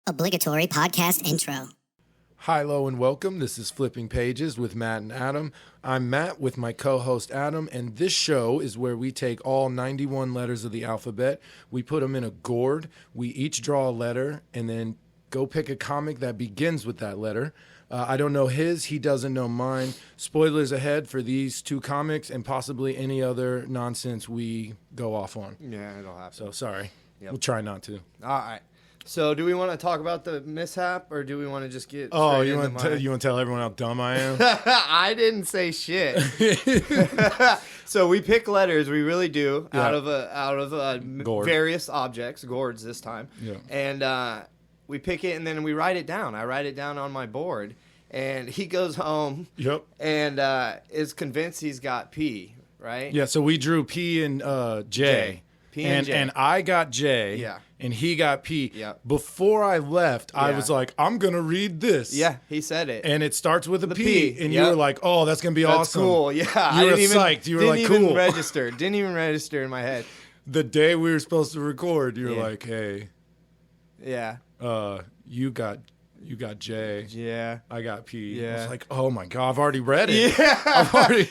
Obligatory podcast intro. Hi, hello, and welcome. This is Flipping Pages with Matt and Adam. I'm Matt with my co-host Adam, and this show is where we take all 91 letters of the alphabet, we put them in a gourd, we each draw a letter, and then go pick a comic that begins with that letter. I don't know his, he doesn't know mine. Spoilers ahead for these two comics and possibly any other nonsense we go off on. Yeah, it'll happen. So, sorry. Yep. We'll try not to. All right. So, do we want to talk about the mishap, or do we want to just get? Oh, straight you into want to tell everyone how dumb I am? I didn't say shit. So we pick letters. We really do out of Gourd. various objects, gourds this time. Yeah. And we pick it, and then we write it down. I write it down on my board, and he goes home. Yep. And is convinced he's got P. Right. Yeah. So we drew P and J. P and J. And I got J. Yeah. And he got P. Yeah. Before I left, I Yeah. was like, I'm going to read this. Yeah, he said it. And it starts with a The P. P, And yep. you were like, oh, that's going to be That's awesome. cool. Yeah. You were psyched. You were like, Didn't cool. even register. Didn't even register in my head. The day we were supposed to record, you were Yeah. like, hey, Yeah. you got J. Yeah. I got P. I Yeah. was like, oh my God, I've already read it. Yeah. I've already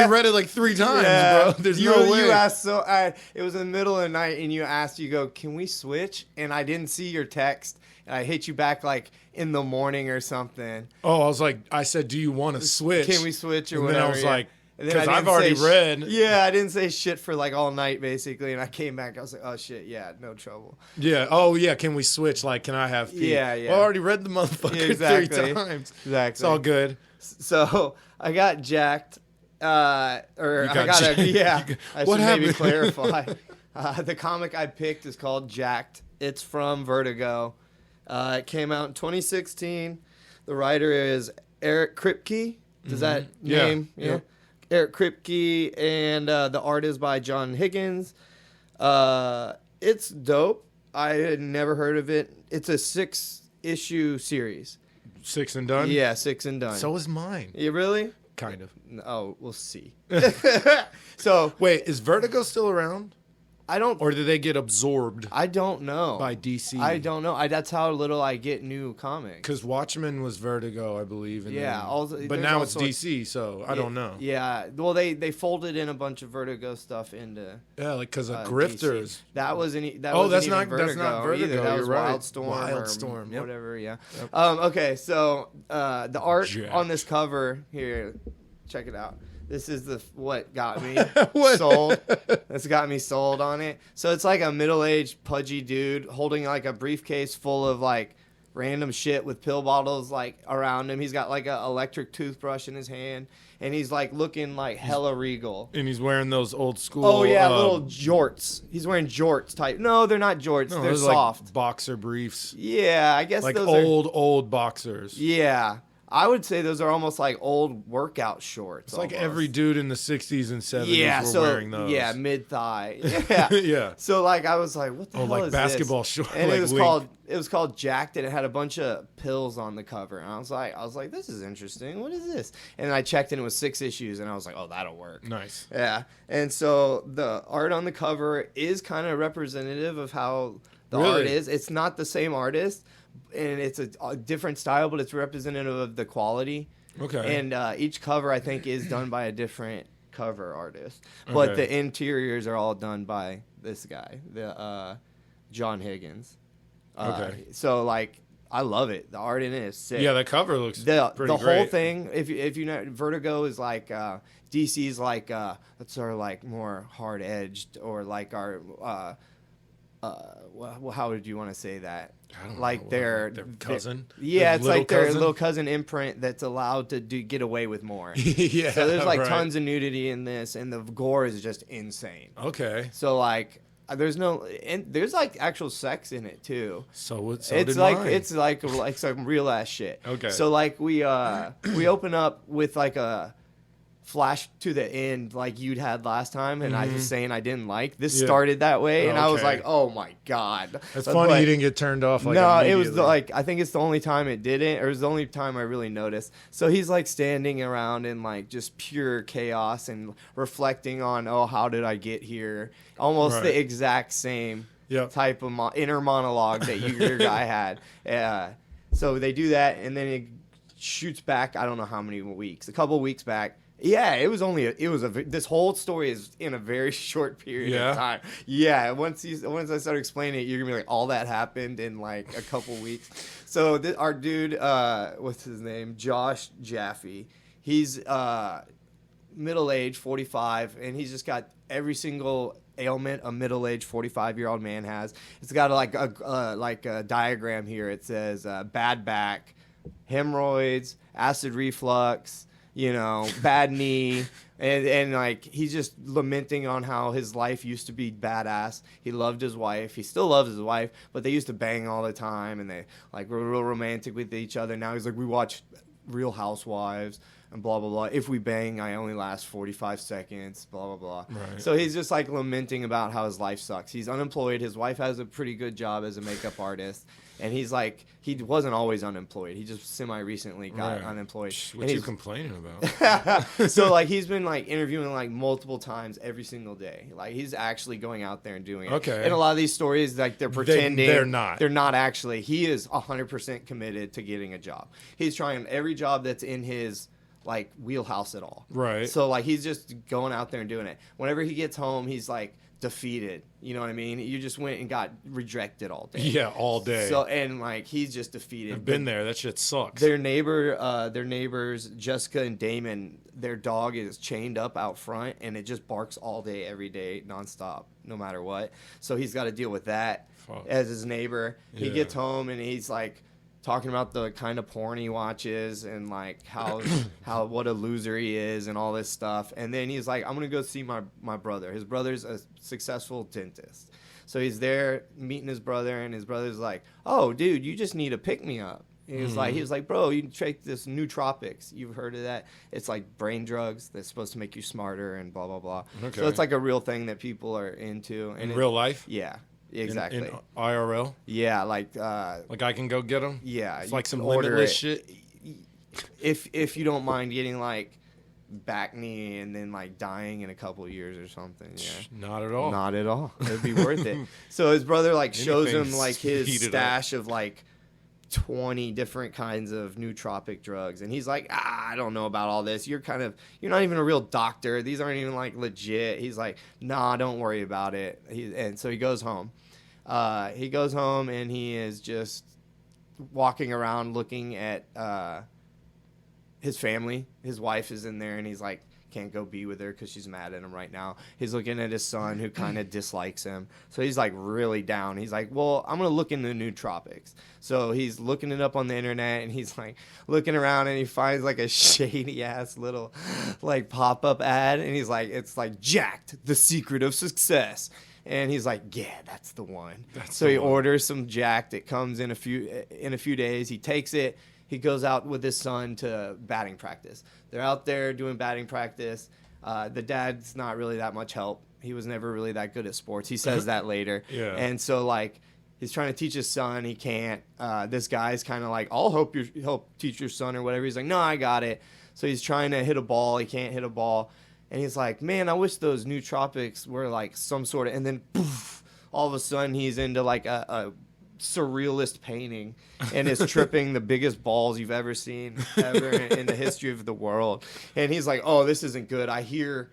read it like 3 times, bro. There's no way. You asked it was in the middle of the night, and you asked, you go, can we switch? And I didn't see your text. And I hit you back like in the morning or something. Oh, I said, do you want to switch? Can we switch or and whatever? then I was yeah. like, And then I because I've didn't already say read. Yeah, I didn't say shit for like all night basically, and I came back. I was like, oh shit, yeah, no trouble. Yeah. Oh, yeah. Can we switch? Like, can I have P? Yeah, yeah. Well, I already read the motherfucker Yeah, exactly. 3 times. Exactly. It's all good. So I got jacked. I got got jacked. yeah. I What should maybe happened? clarify. The comic I picked is called Jacked. It's from Vertigo. It came out in 2016. The writer is Eric Kripke. Does that Yeah. name? Yeah. Eric Kripke, and the art is by John Higgins. It's dope. I had never heard of it. It's a 6-issue series. 6 and done? Yeah, 6 and done. So is mine. You really? Kind of. Oh, we'll see. So Wait, is Vertigo still around? I don't. Or did they get absorbed I don't know. by DC? I don't know. That's how little I get new comics. Because Watchmen was Vertigo, I believe. And Yeah, then- also- but there's now also- it's DC, so I don't know. Yeah. Well, they folded in a bunch of Vertigo stuff into. Yeah, like because of DC. Grifters. That wasn't. That Oh, wasn't that's even not- Vertigo that's not Vertigo, either. That you're was right. Wildstorm. Wildstorm, Or yep. whatever. Yeah. Yep. Okay. So the art Jack. on this cover here, check it out. This is what got me What? sold. That's got me sold on it. So it's like a middle-aged, pudgy dude holding like a briefcase full of like random shit with pill bottles like around him. He's got like an electric toothbrush in his hand, and he's like looking like hella regal. And he's wearing those old school. Oh yeah, little jorts. He's wearing jorts type. No, they're not jorts. No, they're those soft. like boxer briefs. Yeah, I guess Like those are. old boxers. Yeah, I would say those are almost like old workout shorts. It's like almost. every dude in the 60s and 70s were wearing those. Yeah, mid thigh. Yeah. Yeah. So like I was like, what the hell like is basketball this? shorts. And like it was called Jacked, and it had a bunch of pills on the cover. And I was like, this is interesting. What is this? And I checked, and it was 6 issues, and I was like, oh, that'll work. Nice. Yeah. And so the art on the cover is kind of representative of how the Really? art is. It's not the same artist, and it's a different style, but it's representative of the quality. Okay. And each cover, I think, is done by a different cover artist. But Okay. the interiors are all done by this guy, the John Higgins. Okay. So, like, I love it. The art in it is sick. Yeah, the cover looks The pretty whole great. thing, if you know, Vertigo is like DC's like that's sort of like more hard edged, or like our well, how would you want to say that? I don't Like know, their cousin? Yeah, Their it's little like their cousin? little cousin imprint that's allowed to get away with more. Yeah. So there's like right. tons of nudity in this, and the gore is just insane. Okay. So like there's like actual sex in it too. So It's did like mine. it's like some real ass shit. Okay. So like we open up with like a flash to the end like you'd had last time, and I was saying I didn't like this. Yeah. Started that way, and I was Okay. like, oh my god. It's But, funny you didn't get turned off. Like no, it was immediately. I think it's the only time it didn't, or it was the only time I really noticed. So he's like standing around in like just pure chaos and reflecting on, oh, how did I get here? Almost Right. the exact same type of inner monologue that your guy had. So they do that, and then it shoots back. I don't know how many weeks, a couple weeks back. Yeah, this whole story is in a very short period of time. Yeah, once I start explaining it, you're gonna be like, all that happened in like a couple weeks. So our dude, what's his name? Josh Jaffe. He's middle-aged, 45, and he's just got every single ailment a middle-aged 45-year-old man has. It's got a diagram here. It says bad back, hemorrhoids, acid reflux, bad knee, and like he's just lamenting on how his life used to be badass. He loved his wife. He still loves his wife, but they used to bang all the time, and they like were real romantic with each other. Now he's like, we watch Real Housewives and blah blah blah. If we bang, I only last 45 seconds. Blah blah blah. Right. So he's just like lamenting about how his life sucks. He's unemployed. His wife has a pretty good job as a makeup artist. And he's like, he wasn't always unemployed. He just semi-recently got unemployed. What are you complaining about? So, like, he's been, like, interviewing, like, multiple times every single day. Like, he's actually going out there and doing it. Okay. And a lot of these stories, like, they're pretending. They're not. They're not actually. He is 100% committed to getting a job. He's trying every job that's in his, like, wheelhouse at all. Right. So, like, he's just going out there and doing it. Whenever he gets home, he's, like, defeated. You know what I mean? You just went and got rejected all day. Yeah, all day. So, and like he's just defeated. I've been there. That shit sucks. Their neighbors, Jessica and Damon, their dog is chained up out front, and it just barks all day, every day, nonstop, no matter what. So he's got to deal with that as his neighbor. He gets home and he's like talking about the kind of porn he watches and like how what a loser he is and all this stuff. And then he's like, I'm gonna go see my brother. His brother's a successful dentist. So he's there meeting his brother, and his brother's like, oh dude, you just need a pick-me-up. He was like, bro, you can take this nootropics. You've heard of that? It's like brain drugs that's supposed to make you smarter and blah blah blah. Okay. So it's like a real thing that people are into. And in real life? Yeah. Exactly. In IRL? Yeah, like I can go get them? Yeah. It's like some limitless shit? If you don't mind getting like back knee and then like dying in a couple of years or something. Yeah. Not at all. Not at all. It'd be worth it. So his brother like shows him like his stash of like 20 different kinds of nootropic drugs, and he's like, I don't know about all this. You're not even a real doctor. These aren't even like legit. He's like, nah, don't worry about it. And so he goes home. He goes home and he is just walking around looking at his family. His wife is in there, and he's like, can't go be with her because she's mad at him right now. He's looking at his son, who kind of dislikes him. So he's like really down. He's like, well, I'm going to look into nootropics. So he's looking it up on the internet, and he's like looking around, and he finds like a shady ass little like pop-up ad. And he's like, it's like Jacked, the secret of success. And he's like, yeah, that's the one. So he orders some Jacked. It comes in a few days. He takes it. He goes out with his son to batting practice. They're out there doing batting practice. The dad's not really that much help. He was never really that good at sports. He says that later. Yeah. And so, like, he's trying to teach his son. He can't. This guy's kind of like, I'll help teach your son or whatever. He's like, no, I got it. So he's trying to hit a ball. He can't hit a ball. And he's like, man, I wish those nootropics were, like, some sort of... And then, poof, all of a sudden, he's into, like, a surrealist painting and is tripping the biggest balls you've ever seen in the history of the world. And he's like, oh, this isn't good. I hear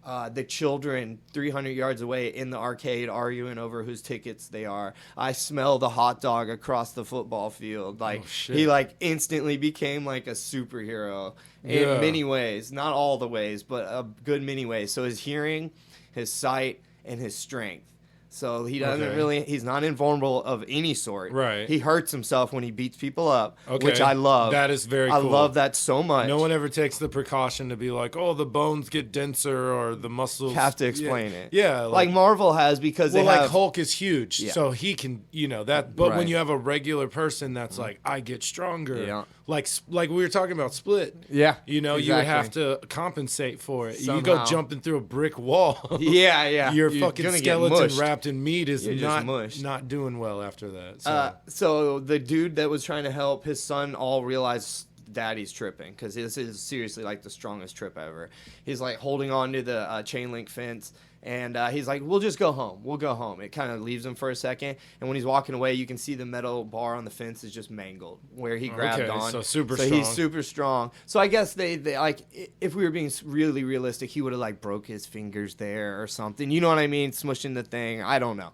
the children 300 yards away in the arcade arguing over whose tickets they are. I smell the hot dog across the football field. Like, he like instantly became like a superhero in many ways, not all the ways, but a good many ways. So his hearing, his sight, and his strength. So he doesn't he's not invulnerable of any sort. Right. He hurts himself when he beats people up, which I love. That is very cool. I love that so much. No one ever takes the precaution to be like, oh, the bones get denser or the muscles. You have to explain it. Yeah. Like Marvel has, because they have... Hulk is huge, so he can, that. But when you have a regular person that's like, I get stronger. Like we were talking about Split. Yeah. You would have to compensate for it. Somehow. You go jumping through a brick wall. Yeah. Your fucking skeleton wrapped in meat is You're not doing well after that. So the dude that was trying to help his son all realized daddy's tripping, because this is seriously like the strongest trip ever. He's like holding on to the chain link fence, And he's like, we'll just go home. We'll go home. It kind of leaves him for a second. And when he's walking away, you can see the metal bar on the fence is just mangled where he grabbed on. So super so strong. He's super strong. So I guess they like, if we were being really realistic, he would have like broke his fingers there or something. You know what I mean? Smushing the thing. I don't know.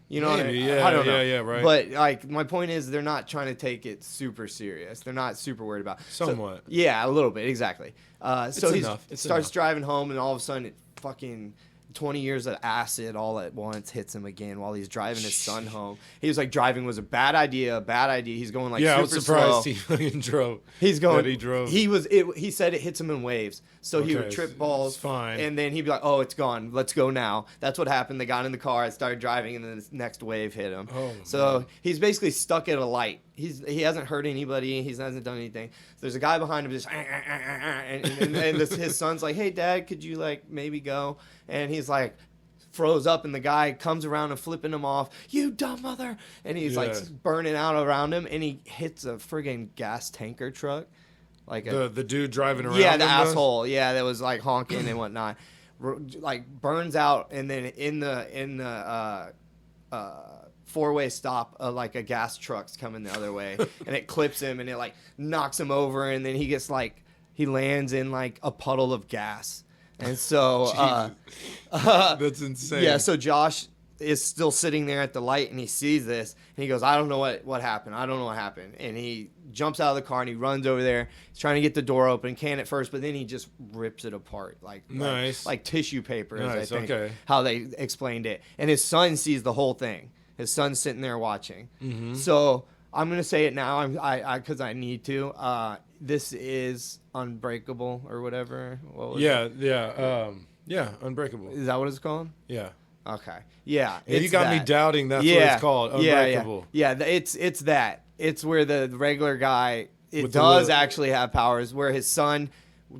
You know Maybe, what I mean? yeah, I don't know. yeah, right. But like, my point is, they're not trying to take it super serious. They're not super worried about it. Somewhat. So, yeah, a little bit, exactly. So he starts enough. driving home, and all of a sudden, it fucking 20 years of acid all at once hits him again while he's driving his son home. He was like, driving was a bad idea. He's going like super I was surprised slow. he fucking drove. He's going. That he drove. He said it hits him in waves, so he would Okay, trip balls. it's fine. And then he'd be like, "Oh, it's gone. Let's go now." That's what happened. They got in the car, started driving, and then the next wave hit him. Oh, so man. he's basically stuck at a light. He hasn't hurt anybody. He hasn't done anything. So there's a guy behind him just, and his son's like, "Hey, Dad, could you like maybe go?" And he's like, froze up, and the guy comes around and flipping him off. "You dumb mother!" And he's like burning out around him, and he hits a friggin' gas tanker truck, like the dude driving around. Yeah, the asshole. Yeah, that was like honking and whatnot. Like burns out, and then in the four-way stop, like a gas truck's coming the other way, and it clips him, and it like knocks him over, and then he lands in like a puddle of gas. And so that's insane. Yeah, so Josh is still sitting there at the light, and he sees this, and he goes, "I don't know what happened. I don't know what happened." And he jumps out of the car, and he runs over there. He's trying to get the door open, can at first, but then he just rips it apart like tissue paper, Nice, I think, okay. how they explained it. And his son sees the whole thing. His son's sitting there watching. Mm-hmm. So I'm gonna say it now, because I need to. This is Unbreakable or whatever. What was it? Unbreakable. Is that what it's called? Yeah. Okay. Yeah. You got me doubting that's what it's called. Unbreakable. Yeah. It's that. It's where the regular guy With actually have powers, where his son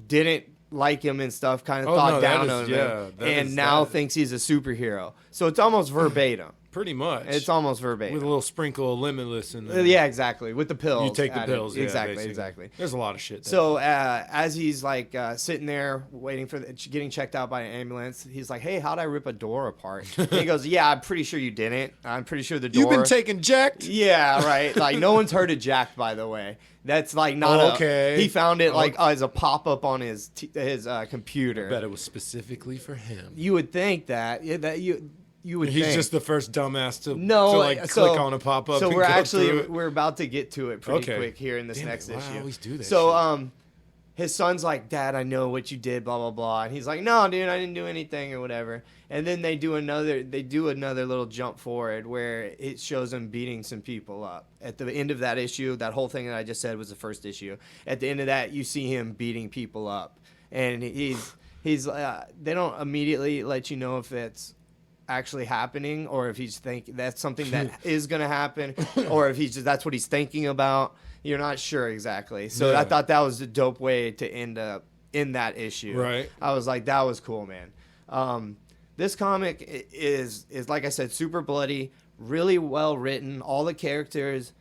didn't like him and stuff, kind of thought down on him, and now thinks he's a superhero. So it's almost verbatim. Pretty much. It's almost verbatim. With a little sprinkle of Limitless in there. Yeah, exactly. With the pills. You take the added. pills. Yeah, exactly. basically. Exactly. There's a lot of shit there. So as he's like sitting there waiting for getting checked out by an ambulance, he's like, "Hey, how'd I rip a door apart?" And he goes, "Yeah, I'm pretty sure you didn't. I'm pretty sure the door." You've been taking jacked? Yeah, right. Like no one's heard of jacked, by the way. That's like not okay. He found it like as a pop up on his computer. I bet it was specifically for him. You would think that. Yeah, you would He's think. just the first dumbass to like click on a pop up. So and we're about to get to it pretty quick here in this next issue. I always do that. So his son's like, "Dad, I know what you did, blah blah blah," and he's like, "No, dude, I didn't do anything or whatever." And then they do another little jump forward where it shows him beating some people up. At the end of that issue, that whole thing that I just said was the first issue. At the end of that, you see him beating people up, and he's they don't immediately let you know if it's actually happening or if he's that's something that is going to happen or if that's what he's thinking about. You're not sure exactly. So I thought that was a dope way to end up in that issue. Right. I was like, that was cool, man. This comic is like I said, super bloody, really well written. All the characters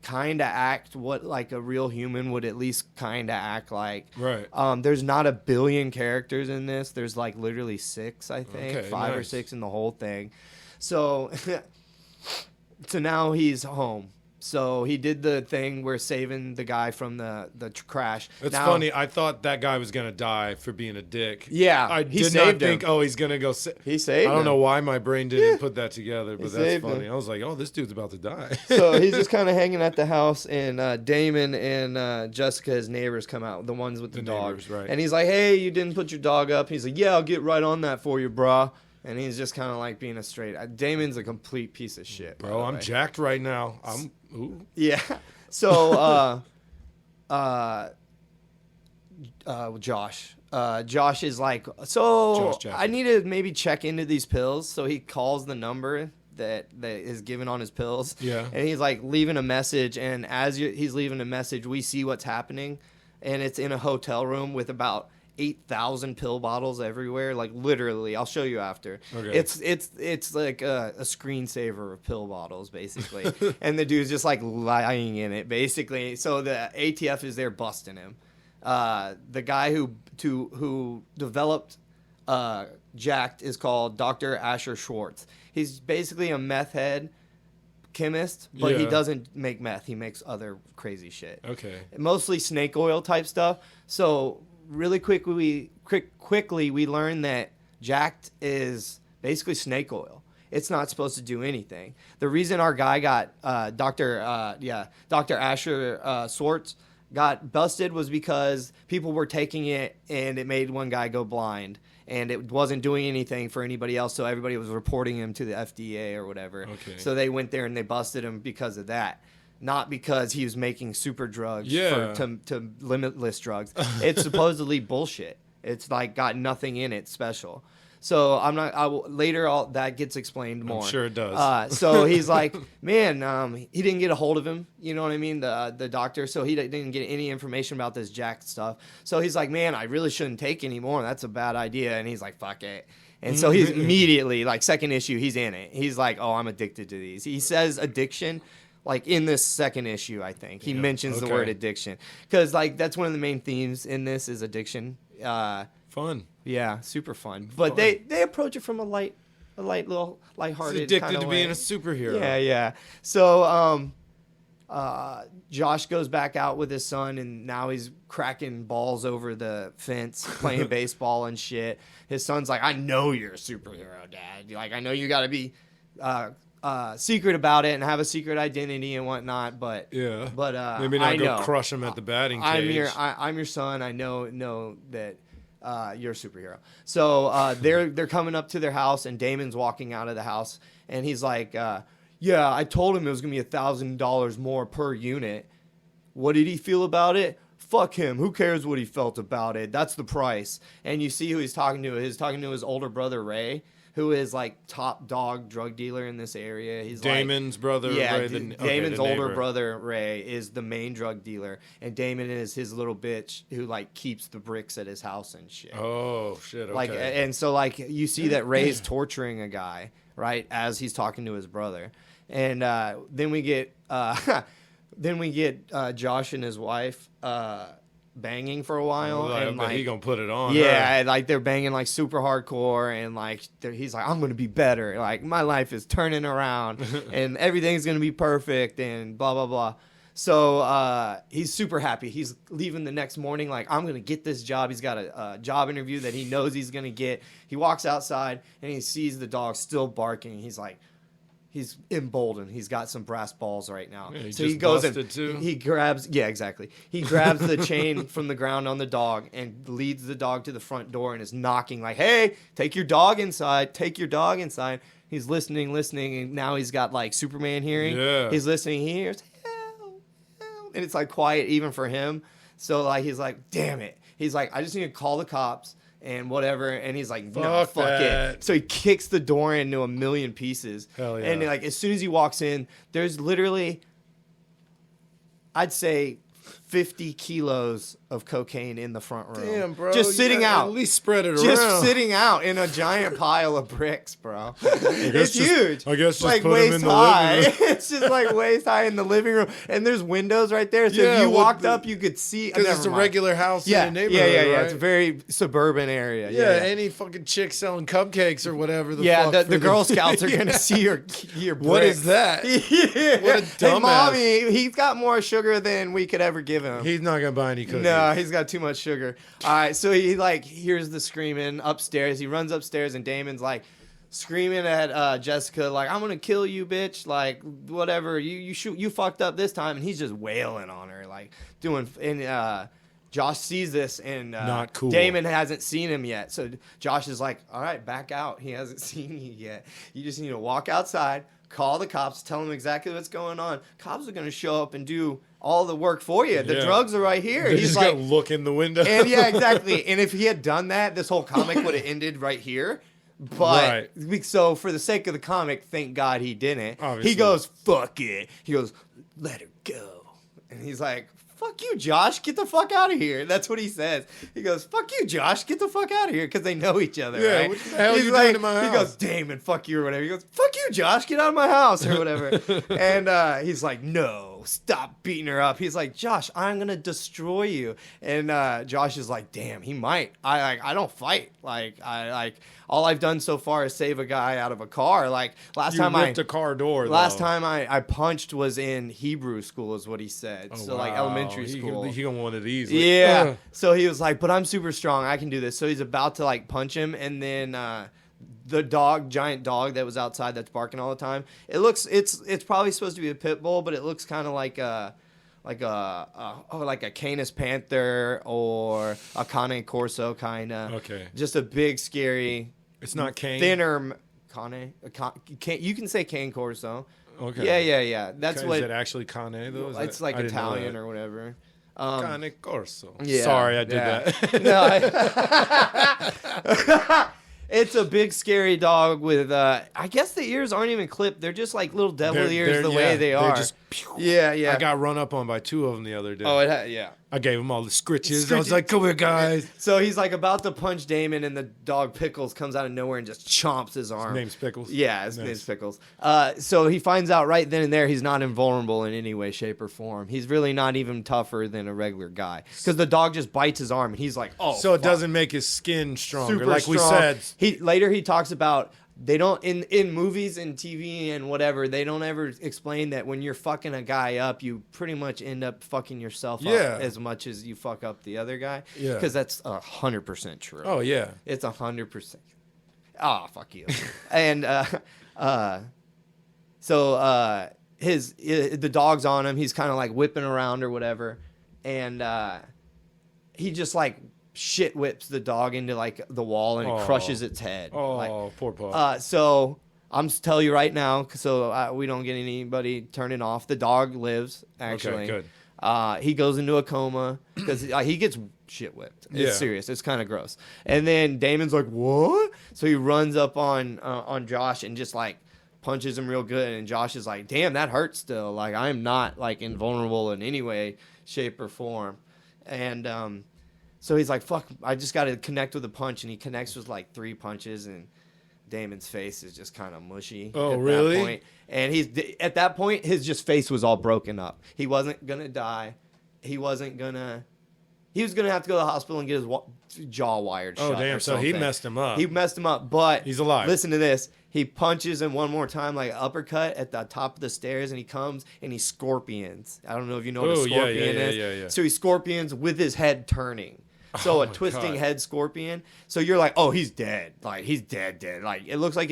kind of act what like a real human would at least kind of act like. Right. There's not a billion characters in this. There's like literally 6, I think, Okay, 5 or 6 in the whole thing. So, so now he's home. So he did the thing where saving the guy from the crash. It's funny. I thought that guy was gonna die for being a dick. Yeah, I he did saved not think. him. Oh, he's gonna go. He saved him. I don't know why my brain didn't put that together, but that's saved funny. him. I was like, oh, this dude's about to die. So he's just kind of hanging at the house, and Damon and Jessica, his neighbors, come out, the ones with the dog. neighbors, right. And he's like, "Hey, you didn't put your dog up." He's like, "Yeah, I'll get right on that for you, brah." And he's just kind of like being a straight. Damon's a complete piece of shit, by Bro, the I'm way. jacked right now. Yeah. So, Josh. Josh is like, so Josh I need to maybe check into these pills. So he calls the number that is given on his pills. Yeah. And he's like leaving a message. And as he's leaving a message, we see what's happening. And it's in a hotel room with about 8,000 pill bottles everywhere, like literally. I'll show you after. Okay. It's like a screensaver of pill bottles, basically. And the dude's just like lying in it, basically. So the ATF is there busting him. The guy who developed jacked is called Dr. Asher Schwartz. He's basically a meth head chemist, but he doesn't make meth. He makes other crazy shit. Okay. Mostly snake oil type stuff. So really quickly we learn that jacked is basically snake oil. It's not supposed to do anything. The reason our guy got Dr. Asher Schwartz got busted was because people were taking it and it made one guy go blind. And it wasn't doing anything for anybody else, so everybody was reporting him to the FDA or whatever. Okay. So they went there and they busted him because of that, not because he was making super drugs to limitless drugs. It's supposedly bullshit. It's like got nothing in it special. So I'm not. Later, all that gets explained more. I'm sure it does. So he's like, man, he didn't get a hold of him. You know what I mean? The doctor. So he didn't get any information about this jacked stuff. So he's like, man, I really shouldn't take any more. That's a bad idea. And he's like, fuck it. And so he's immediately like second issue. He's in it. He's like, oh, I'm addicted to these. He says addiction. Like in this second issue, I think he mentions the word addiction because like that's one of the main themes in this is addiction. Fun. Yeah, super fun. But they approach it from a light little lighthearted. He's addicted kind of to being a superhero. Yeah. So Josh goes back out with his son, and now he's cracking balls over the fence, playing baseball and shit. His son's like, "I know you're a superhero, Dad. Like, I know you got to be secret about it and have a secret identity and whatnot, but maybe not go crush him at the batting cage. I'm your son. I know that you're a superhero." So they're coming up to their house, and Damon's walking out of the house, and he's like, "Yeah, I told him it was gonna be $1,000 more per unit. What did he feel about it? Fuck him. Who cares what he felt about it? That's the price." And you see who he's talking to. He's talking to his older brother Ray, who is like top dog drug dealer in this area. He's Damon's brother. Yeah, Ray, Damon's older brother Ray is the main drug dealer, and Damon is his little bitch who like keeps the bricks at his house and shit. Oh shit! Okay. Like, and so like you see that Ray's torturing a guy right as he's talking to his brother, and then we get Josh and his wife banging for a while, and like he gonna put it on. Yeah, like they're banging like super hardcore, and like he's like, "I'm gonna be better. Like my life is turning around, and everything's gonna be perfect," and blah blah blah. So he's super happy. He's leaving the next morning like, "I'm gonna get this job." He's got a job interview that he knows he's gonna get. He walks outside and he sees the dog still barking. He's like, he's emboldened. He's got some brass balls right now. Yeah, so he goes and too. he grabs. Yeah, exactly. He grabs the chain from the ground on the dog and leads the dog to the front door and is knocking like, "Hey, take your dog inside. Take your dog inside." He's listening, and now he's got like Superman hearing. Yeah. He's listening. He hears help, and it's like quiet even for him. So like he's like, "Damn it." He's like, "I just need to call the cops." And whatever, and he's like, "No, fuck it." So he kicks the door into a million pieces. Hell yeah. And like as soon as he walks in, there's literally, I'd say, 50 kilos of cocaine in the front room. Damn, bro. Just sitting out. At least spread it Just around. sitting out in a giant pile of bricks, bro. It's huge. I guess just like put 'em waist in the high. living room. It's just like waist high in the living room. And there's windows right there. So Yeah, if you well, walked up, you could see. Because it's a regular house in the neighborhood, Yeah. right? It's a very suburban area. Yeah, any fucking chick selling cupcakes or whatever the fuck. The for Girl Scouts are going to see your bricks. What is that? Yeah. What a dumbass. Hey, Mommy, he's got more sugar than we could ever give him. He's not going to buy any cookies. No, he's got too much sugar. All right, so he like hears the screaming upstairs. He runs upstairs, and Damon's like screaming at Jessica, like, "I'm gonna kill you, bitch! Like, whatever. You fucked up this time." And he's just wailing on her, like doing. And Josh sees this, and not cool. Damon hasn't seen him yet, so Josh is like, "All right, back out. He hasn't seen you yet. You just need to walk outside." Call the cops, tell them exactly what's going on. Cops are going to show up and do all the work for you. The drugs are right here. He's He's just like, going to look in the window. And yeah, exactly. And if he had done that, this whole comic would have ended right here. But so for the sake of the comic, thank God he didn't. Obviously. He goes, "Fuck it." He goes, "Let her go." And he's like, "Fuck you, Josh. Get the fuck out of here." That's what he says. He goes, "Fuck you, Josh. Get the fuck out of here," because they know each other. Yeah, right? what the hell He's you like, doing in my house? He goes, "Damon, fuck you," or whatever. He goes, "Fuck you, Josh. Get out of my house," or whatever. And he's like, "No." stop beating her up. He's like, Josh, I'm gonna destroy you. And Josh is like, damn, he might. I don't fight. All I've done so far is save a guy out of a car. Like last time ripped a car door. Last time I punched was in Hebrew school, is what he said. Oh, so wow. like elementary school. He got one of these. Like, yeah. ugh. So he was like, but I'm super strong. I can do this. So he's about to like punch him, and then the giant dog that was outside that's barking all the time. It's probably supposed to be a pit bull, but it looks kind of like a Canis Panther or a Cane Corso kind of. Okay. Just a big scary. It's not cane. Thinner Cane. You can say Cane Corso. Okay. Yeah. That's what. Is it actually Cane though? It's like Italian or whatever. Cane Corso. Yeah, Sorry, I did that. No, it's a big scary dog with I guess the ears aren't even clipped. They're just like little devil ears the way they are. Just, yeah. I got run up on by 2 of them the other day. Oh, yeah. I gave them all the scritches. I was like, come here, guys. So he's like about to punch Damon, and the dog Pickles comes out of nowhere and just chomps his arm. His name's Pickles? Yeah, his Nice. name's Pickles. So he finds out right then and there he's not invulnerable in any way, shape, or form. He's really not even tougher than a regular guy. Because the dog just bites his arm, and he's like, oh, So it fuck. doesn't make his skin stronger. Super Like we strong. said. Later he talks about they don't in movies and TV and whatever, they don't ever explain that when you're fucking a guy up, you pretty much end up fucking yourself Yeah. up as much as you fuck up the other guy. Yeah. Because that's 100% true. Oh, yeah. It's 100%. Ah, fuck you. And so the dog's on him. He's kind of like whipping around or whatever, and he just like shit whips the dog into like the wall and it crushes its head. Oh, Like, poor pup. so I'm just telling you right now, so we don't get anybody turning off. The dog lives actually. Okay, good. He goes into a coma because he gets shit whipped. It's Yeah. serious. It's kind of gross. And then Damon's like, "What?" So he runs up on Josh and just like punches him real good. And Josh is like, "Damn, that hurts still. Like I am not like invulnerable in any way, shape, or form." And so he's like, "Fuck, I just got to connect with a punch." And he connects with like 3 punches, and Damon's face is just kind of mushy. Oh, at really? That point. And at that point, his just face was all broken up. He wasn't gonna die. He was gonna have to go to the hospital and get his jaw wired shut. Oh, damn. or So he something. messed him up. He messed him up, but He's alive. Listen to this. He punches him one more time, like uppercut at the top of the stairs, and he comes and he scorpions. I don't know if you know what a Oh, yeah, scorpion is. yeah. So he scorpions with his head turning. So Oh a my twisting God. head scorpion. So you're like, oh, he's dead. Like he's dead. Like it looks like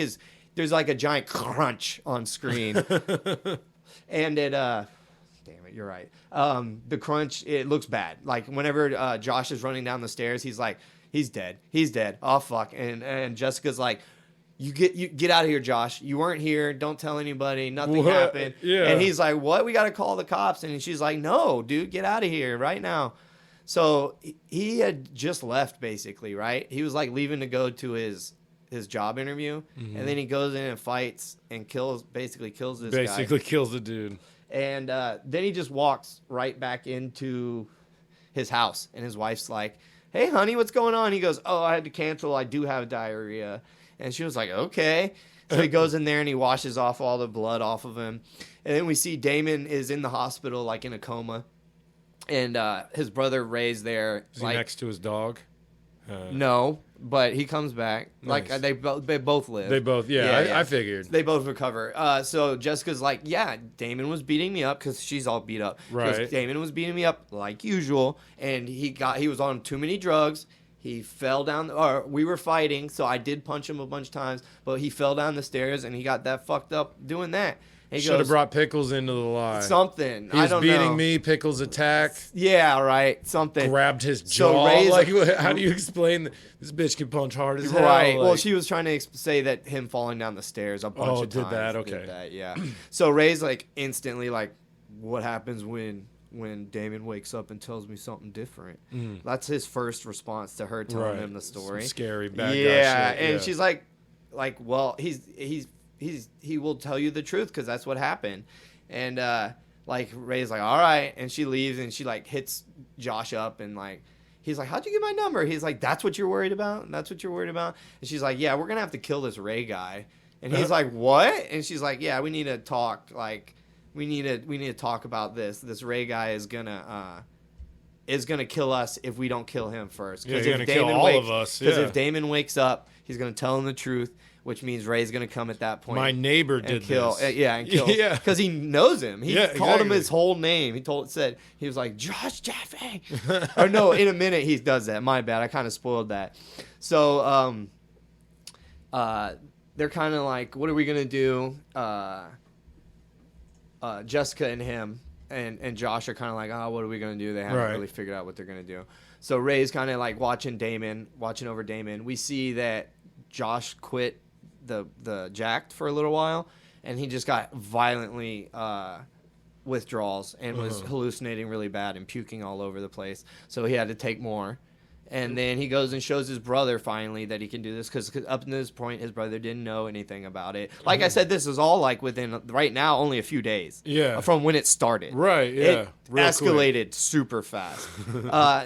there's like a giant crunch on screen. And it damn it, you're right. The crunch, it looks bad. Like whenever Josh is running down the stairs, he's like, he's dead. Oh fuck. And Jessica's like, you get out of here, Josh. You weren't here. Don't tell anybody. Nothing What? happened. Yeah. And he's like, what? We got to call the cops. And she's like, no, dude, get out of here right now. So he had just left basically, right? He was like leaving to go to his job interview. Mm-hmm. And then he goes in and fights and kills this guy. Basically kills the dude. And then he just walks right back into his house. And his wife's like, hey, honey, what's going on? He goes, oh, I had to cancel. I do have diarrhea. And she was like, okay. So he goes in there and he washes off all the blood off of him. And then we see Damon is in the hospital, like in a coma. And his brother Ray's there. Is he next to his dog? No, but he comes back. Nice. Like they both live. They both, I figured. They both recover. So Jessica's like, yeah, Damon was beating me up because she's all beat up. 'Cause Right. Damon was beating me up like usual, and he was on too many drugs. He fell down, or we were fighting, so I did punch him a bunch of times, but he fell down the stairs and he got that fucked up doing that. And he Should have goes, brought Pickles into the lie. something. He I was don't beating know. me. Pickles attack. Yeah, right. Something. Grabbed his So jaw. Ray's like, like- how do you explain that? This bitch can punch hard as hell? Right. Well, Like, she was trying to say that him falling down the stairs a bunch Oh, of did times. that? Okay. that, yeah. So Ray's like instantly like, what happens when Damon wakes up and tells me something different? That's his first response to her telling Right. him the story. Some scary bad guy Yeah, shit. and yeah. she's like, well, he will tell you the truth because that's what happened. And like Ray's like, all right, and she leaves and she like hits Josh up and like. He's like, how'd you get my number? He's like, that's what you're worried about? That's what you're worried about? And she's like, yeah, we're going to have to kill this Ray guy. And he's like, what? And she's like, yeah, we need to talk. Like, we need to talk about this. This Ray guy is gonna kill us if we don't kill him first. Yeah, he's gonna kill all of us. Because yeah. if Damon wakes up, he's gonna tell him the truth, which means Ray's gonna come at that point. My neighbor did kill, this. and kill. Yeah, because he knows him. He called exactly. him his whole name. He was like Josh Jaffe. Or no, in a minute he does that. My bad. I kind of spoiled that. So they're kind of like, what are we gonna do? Jessica and him and Josh are kind of like, oh, what are we gonna do? They haven't really figured out what they're gonna do. So Ray's kind of like watching over Damon. We see that Josh quit the jacked for a little while, and he just got violently withdrawals and was hallucinating really bad and puking all over the place. So he had to take more. And then he goes and shows his brother finally that he can do this because up to this point his brother didn't know anything about it. Like I said, this is all like within right now only a few days. Yeah. From when it started. Right. Yeah. It Real escalated quick. super fast.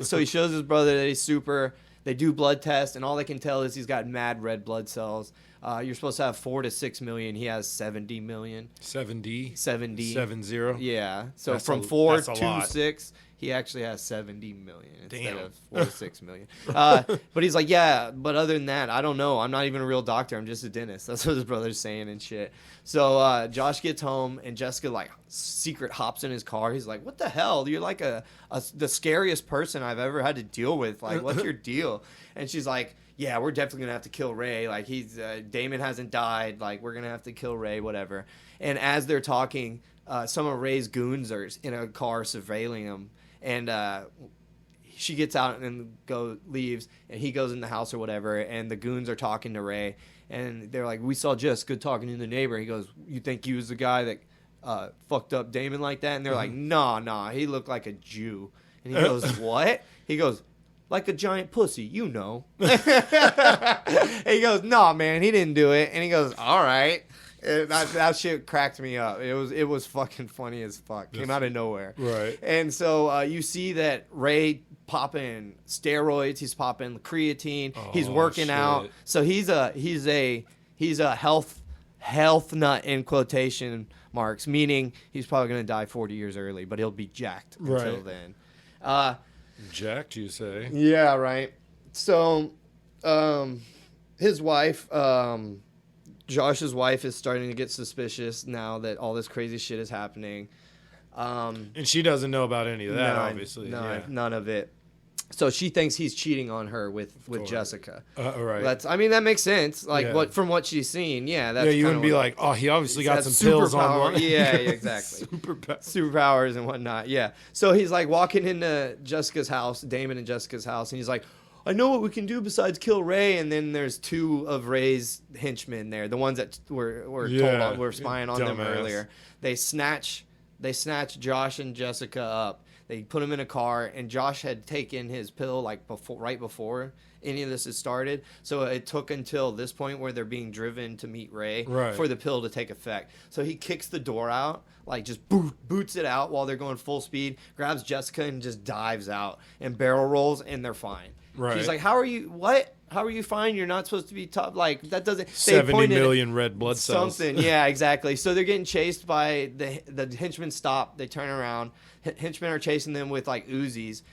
So he shows his brother that he's super. They do blood tests, and all they can tell is he's got mad red blood cells. You're supposed to have 4 to 6 million. He has 70 million. 70. 70. Yeah. So That's from a 4 lot. to 6, he actually has 70 million instead Damn. of 4 to 6 million. But he's like, yeah, but other than that, I don't know. I'm not even a real doctor. I'm just a dentist. That's what his brother's saying and shit. So Josh gets home, and Jessica, like, secret hops in his car. He's like, what the hell? You're like the scariest person I've ever had to deal with. Like, what's your deal? And she's like, yeah, we're definitely going to have to kill Ray. Like, Damon hasn't died. Like, we're going to have to kill Ray, whatever. And as they're talking, some of Ray's goons are in a car surveilling him. And she gets out and leaves, and he goes in the house or whatever, and the goons are talking to Ray. And they're like, we saw Jessica talking to the neighbor. He goes, you think he was the guy that fucked up Damon like that? And they're like, nah, he looked like a Jew. And he goes, what? He goes, like a giant pussy, you know. And he goes, nah, man, he didn't do it. And he goes, all right. That shit cracked me up. It was fucking funny as fuck. Came out of nowhere. Right. And so you see that Ray popping steroids. He's popping creatine. He's working out. So he's a health nut in quotation marks, meaning he's probably gonna die 40 years early, but he'll be jacked until then. Jacked, you say? Yeah, right. So his wife. Josh's wife is starting to get suspicious now that all this crazy shit is happening. And she doesn't know about any of that, obviously. None of it. So she thinks he's cheating on her with Jessica. Right. That makes sense. Like from what she's seen, that's you wouldn't be like, oh, he obviously got some pills on one. Yeah, exactly. Superpowers and whatnot. Yeah. So he's like walking into Jessica's house, Damon and Jessica's house, and he's like, I know what we can do besides kill Ray. And then there's 2 of Ray's henchmen there, the ones that were spying on them earlier. They snatch Josh and Jessica up. They put him in a car, and Josh had taken his pill right before any of this had started. So it took until this point where they're being driven to meet Ray for the pill to take effect. So he kicks the door out, like just boots it out while they're going full speed, grabs Jessica and just dives out and barrel rolls, and they're fine. Right. She's like, how are you? What? How are you fine? You're not supposed to be tough. Like, that doesn't... 70 million red blood cells. Something. Yeah, exactly. So they're getting chased by... The henchmen stop. They turn around. Henchmen are chasing them with, like, Uzis.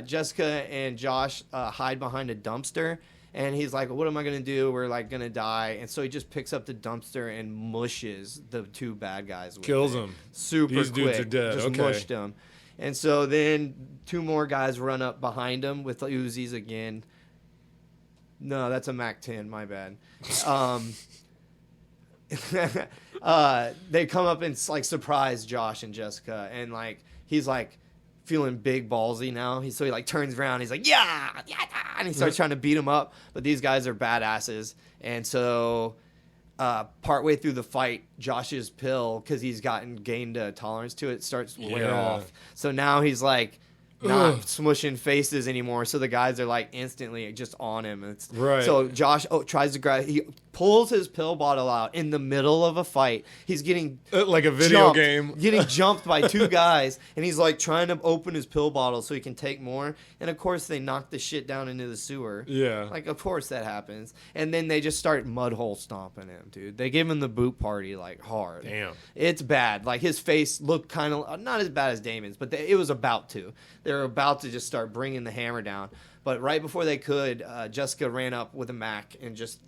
Jessica and Josh hide behind a dumpster. And he's like, what am I going to do? We're, like, going to die. And so he just picks up the dumpster and mushes the 2 bad guys with Kills it. them. Super These quick. dudes are dead. Just mushed them. And so then 2 more guys run up behind him with the Uzis again. No, that's a MAC-10. My bad. They come up and like surprise Josh and Jessica, and like he's like feeling big ballsy now. So he like turns around. He's like yeah, and he starts trying to beat him up. But these guys are badasses, and so. Partway through the fight, Josh's pill, because he's gained a tolerance to it, starts to wear off. So now he's like not smushing faces anymore. So the guys are like instantly just on him. So Josh tries to grab. He pulls his pill bottle out in the middle of a fight. He's getting like a video game. Getting jumped by two guys, and he's like trying to open his pill bottle so he can take more. And of course, they knock the shit down into the sewer. Yeah. Like, of course that happens. And then they just start mud hole stomping him, dude. They give him the boot party, like, hard. Damn. It's bad. Like, his face looked kind of, not as bad as Damon's, but it was about to. They were about to just start bringing the hammer down. But right before they could, Jessica ran up with a Mac and just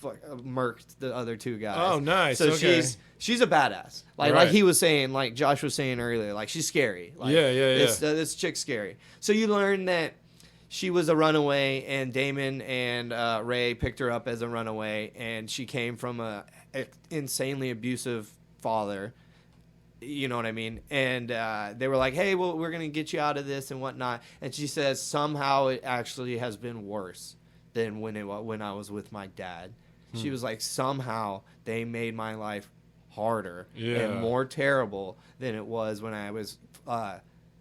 murked the other two guys. Oh, nice. So okay. she's a badass. Like he was saying, like Josh was saying earlier, like she's scary. Like, yeah. This chick's scary. So you learn that she was a runaway, and Damon and Ray picked her up as a runaway, and she came from a insanely abusive father. You know what I mean? And they were like, hey, well, we're going to get you out of this and whatnot. And she says, somehow it actually has been worse than when I was with my dad. She was like, somehow they made my life harder and more terrible than it was when I was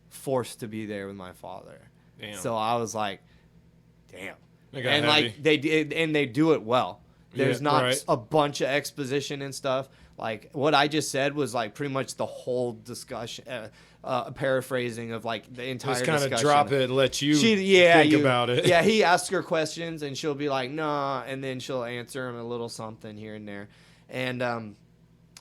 forced to be there with my father. Damn. So I was like, damn. And heavy. Like they did, and they do it well. There's not a bunch of exposition and stuff. Like what I just said was like pretty much the whole discussion, paraphrasing of like the entire discussion. Just kind of drop it, let you think about it. Yeah, he asks her questions and she'll be like, nah, and then she'll answer him a little something here and there. And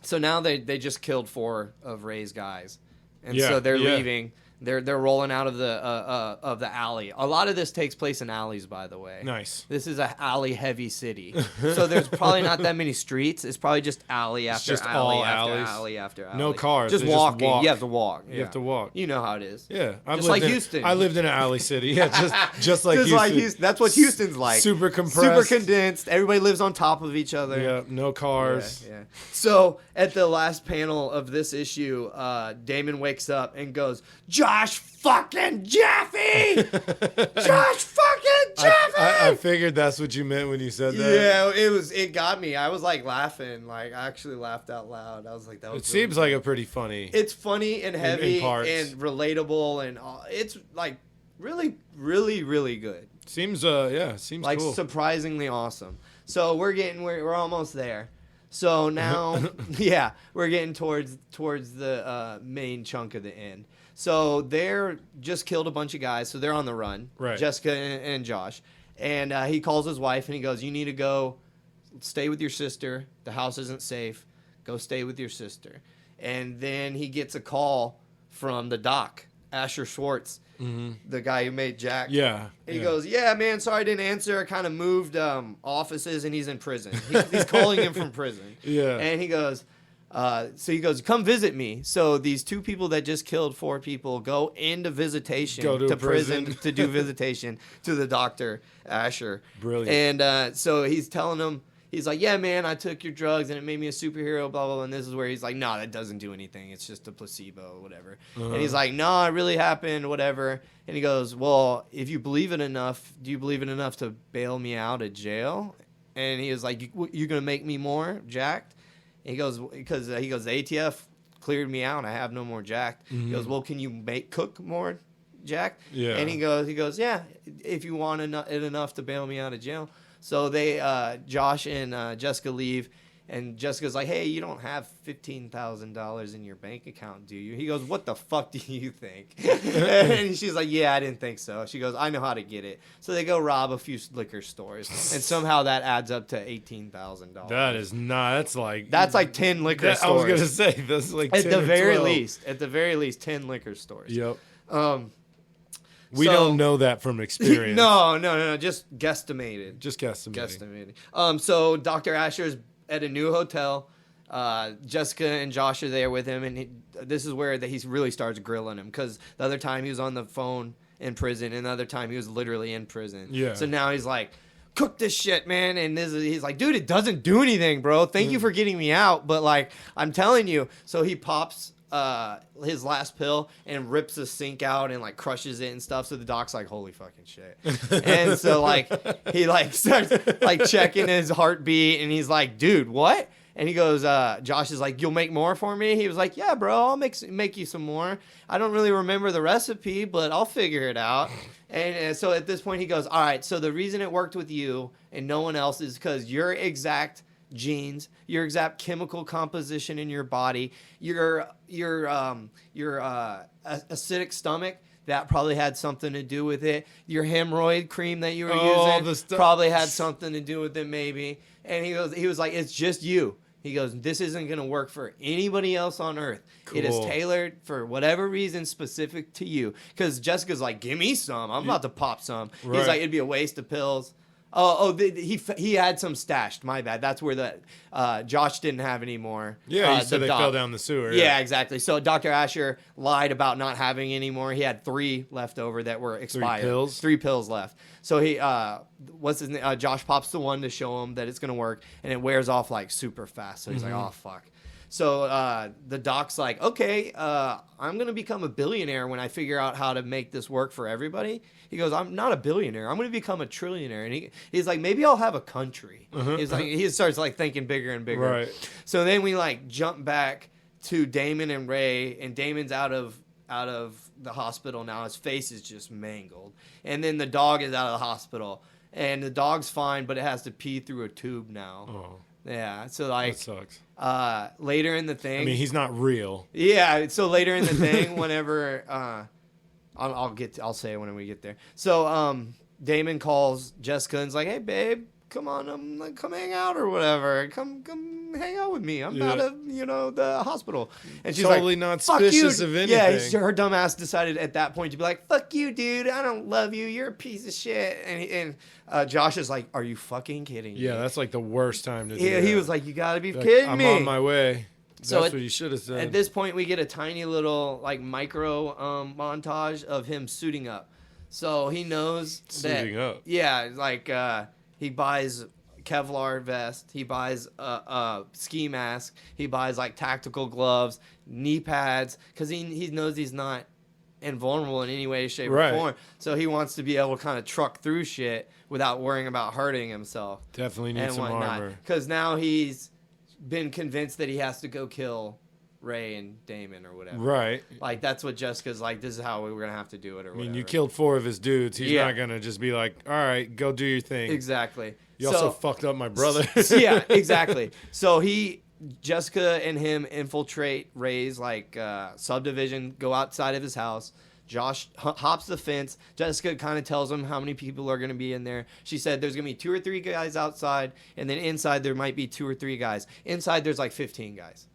so now they just killed 4 of Ray's guys. And so they're leaving. They're rolling out of the alley. A lot of this takes place in alleys, by the way. Nice. This is a alley heavy city, so there's probably not that many streets. It's probably just alley after alley after alley after alley. No cars. Just walking. You have to walk. You have to walk. You know how it is. Yeah, just like Houston. I lived in an alley city. Yeah, just like Houston. Like Houston. That's what Houston's like. Super compressed. Super condensed. Everybody lives on top of each other. Yeah, no cars. Yeah. So at the last panel of this issue, Damon wakes up and goes, Josh fucking Jeffy! Josh fucking Jeffy! I figured that's what you meant when you said that. Yeah, it got me. I was like laughing. Like I actually laughed out loud. I was like, that was. It seems like a pretty funny. It's funny and heavy in parts. and relatable and it's like really, really, really good. Seems seems like cool. Surprisingly awesome. So we're almost there. So now, we're getting towards the main chunk of the end. So they're just killed a bunch of guys, so they're on the run. Right. Jessica and Josh. And he calls his wife and he goes, you need to go stay with your sister. The house isn't safe. Go stay with your sister. And then he gets a call from the doc, Asher Schwartz, the guy who made Jack. Yeah. And he goes, yeah, man, sorry I didn't answer. I kind of moved offices and he's in prison. He's calling him from prison. Yeah. And he goes, come visit me. So these 2 people that just killed 4 people go into visitation to prison to do visitation to the doctor, Asher. Brilliant. And so he's telling them, he's like, yeah, man, I took your drugs and it made me a superhero, blah, blah, blah. And this is where he's like, no, that doesn't do anything. It's just a placebo, whatever. And he's like, no, it really happened, whatever. And he goes, well, if you believe it enough, do you believe it enough to bail me out of jail? And he was like, you're going to make me more jacked? And he goes, because the ATF cleared me out. I have no more jacked. He goes, well, can you cook more jacked? Yeah. And he goes, yeah, if you want it enough to bail me out of jail. So they, Josh and Jessica leave, and Jessica's like, hey, you don't have $15,000 in your bank account, do you? He goes, what the fuck do you think? And she's like, yeah, I didn't think so. She goes, I know how to get it. So they go rob a few liquor stores, and somehow that adds up to $18,000. That is not. That's like 10 liquor stores. I was gonna say that's like 10 at the very 12. least. At the very least, 10 liquor stores. Yep. We don't know that from experience. No. Just guesstimated. So Dr. Asher's at a new hotel. Jessica and Josh are there with him, and this is where he really starts grilling him, because the other time he was on the phone in prison, and the other time he was literally in prison. Yeah. So now he's like, cook this shit, man. And he's like, dude, it doesn't do anything, bro. Thank you for getting me out, but like, I'm telling you. So he pops his last pill and rips the sink out and like crushes it and stuff. So the doc's like, holy fucking shit. And so like he like starts like checking his heartbeat, and he's like, dude, what? And he goes, Josh is like, you'll make more for me? He was like, yeah, bro, I'll make you some more. I don't really remember the recipe, but I'll figure it out. And so at this point he goes, all right, so the reason it worked with you and no one else is because your exact genes, your exact chemical composition in your body, your acidic stomach, that probably had something to do with it. Your hemorrhoid cream that you were using probably had something to do with it maybe. And he was like, it's just you. He goes, this isn't going to work for anybody else on earth. Cool. It is tailored for whatever reason specific to you. Because Jessica's like, give me some. I'm about to pop some. Right. He's like, it'd be a waste of pills. He had some stashed. My bad. That's where the Josh didn't have any more. Yeah, you said they fell down the sewer. Yeah, exactly. So Dr. Asher lied about not having any more. He had 3 left over that were expired. 3 pills? 3 pills left. So he, what's his name? Josh pops the one to show him that it's gonna work, and it wears off like super fast. So he's like, oh fuck. So the doc's like, okay, I'm going to become a billionaire when I figure out how to make this work for everybody. He goes, I'm not a billionaire. I'm going to become a trillionaire. And he's like, maybe I'll have a country. He's like, he starts like thinking bigger and bigger. Right. So then we like jump back to Damon and Ray, and Damon's out of the hospital now. His face is just mangled. And then the dog is out of the hospital. And the dog's fine, but it has to pee through a tube now. Oh. Yeah, so like that sucks. Later in the thing, I mean, he's not real. Yeah, so later in the thing, whenever I'll say it when we get there. So Damon calls Jessica and's like, "Hey, babe, come on, come hang out or whatever. Come hang out with me. I'm out of the hospital." And she's totally like, not suspicious of anything. Yeah, her dumb ass decided at that point to be like, "Fuck you, dude. I don't love you. You're a piece of shit." And Josh is like, "Are you fucking kidding me?" Yeah, that's like the worst time to do that. He was like, "You gotta be kidding me. I'm on my way." So that's what you should have said. At this point, we get a tiny little like micro montage of him suiting up. So he knows suiting up. Yeah, like he buys Kevlar vest, he buys a ski mask, he buys like tactical gloves, knee pads, because he knows he's not invulnerable in any way, shape, or form. So he wants to be able to kind of truck through shit without worrying about hurting himself. Definitely needs some armor. Because now he's been convinced that he has to go kill Ray and Damon or whatever. Right. Like, that's what Jessica's like, this is how we're going to have to do it or whatever. I mean, you killed 4 of his dudes. He's not going to just be like, all right, go do your thing. Exactly. You also fucked up my brother. Yeah, exactly. So Jessica and him infiltrate Ray's, like, subdivision, go outside of his house. Josh hops the fence. Jessica kind of tells him how many people are going to be in there. She said there's going to be 2 or 3 guys outside, and then inside there might be 2 or 3 guys. Inside there's like 15 guys.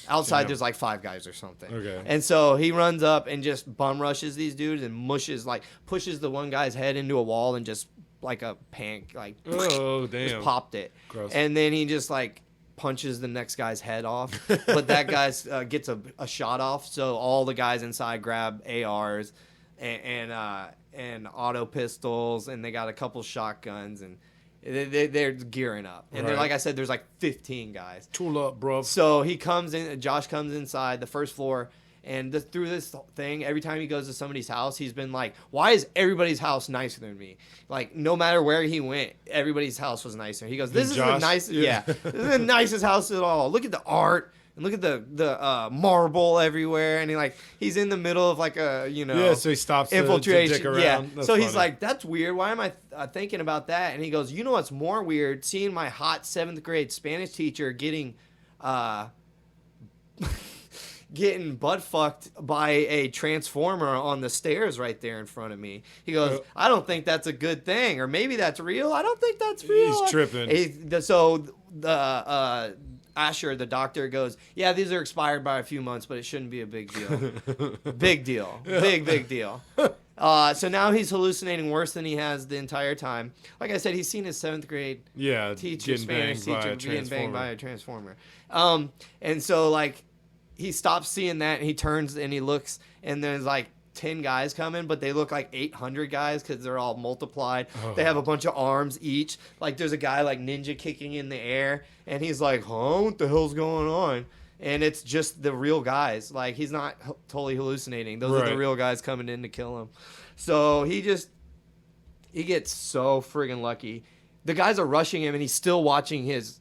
Outside there's like 5 guys or something. Okay. And so he runs up and just bum rushes these dudes and pushes the one guy's head into a wall and just like a oh damn, just popped it. Gross. And then he just like punches the next guy's head off, but that guy's gets a shot off. So all the guys inside grab ARs and auto pistols, and they got a couple shotguns, and they're gearing up. And they're, like I said, there's like 15 guys. Tool up, bro. So he comes in. Josh comes inside the first floor. And through this thing, every time he goes to somebody's house, he's been like, why is everybody's house nicer than me? Like, no matter where he went, everybody's house was nicer. He goes, this is the nicest, this is the nicest house at all. Look at the art, and look at the marble everywhere. And he's in the middle of like a, so he stops infiltration. To dick around. Yeah. That's so funny. He's like, that's weird. Why am I thinking about that? And he goes, you know what's more weird? Seeing my hot 7th grade Spanish teacher getting butt fucked by a transformer on the stairs right there in front of me. He goes, I don't think that's a good thing, or maybe that's real. I don't think that's real. He's tripping. So the Asher, the doctor, goes, yeah, these are expired by a few months, but it shouldn't be a big deal. Big deal. Big deal. So now he's hallucinating worse than he has the entire time. Like I said, he's seen his 7th grade teacher, Spanish teacher, getting banged by a transformer. And so like, he stops seeing that, and he turns and he looks, and there's like 10 guys coming, but they look like 800 guys because they're all multiplied. They have a bunch of arms each. Like, there's a guy like ninja kicking in the air, and he's like, what the hell's going on? And it's just the real guys. Like, he's not totally hallucinating. Those are the real guys coming in to kill him. So he gets so friggin' lucky. the guys are rushing him, and he's still watching his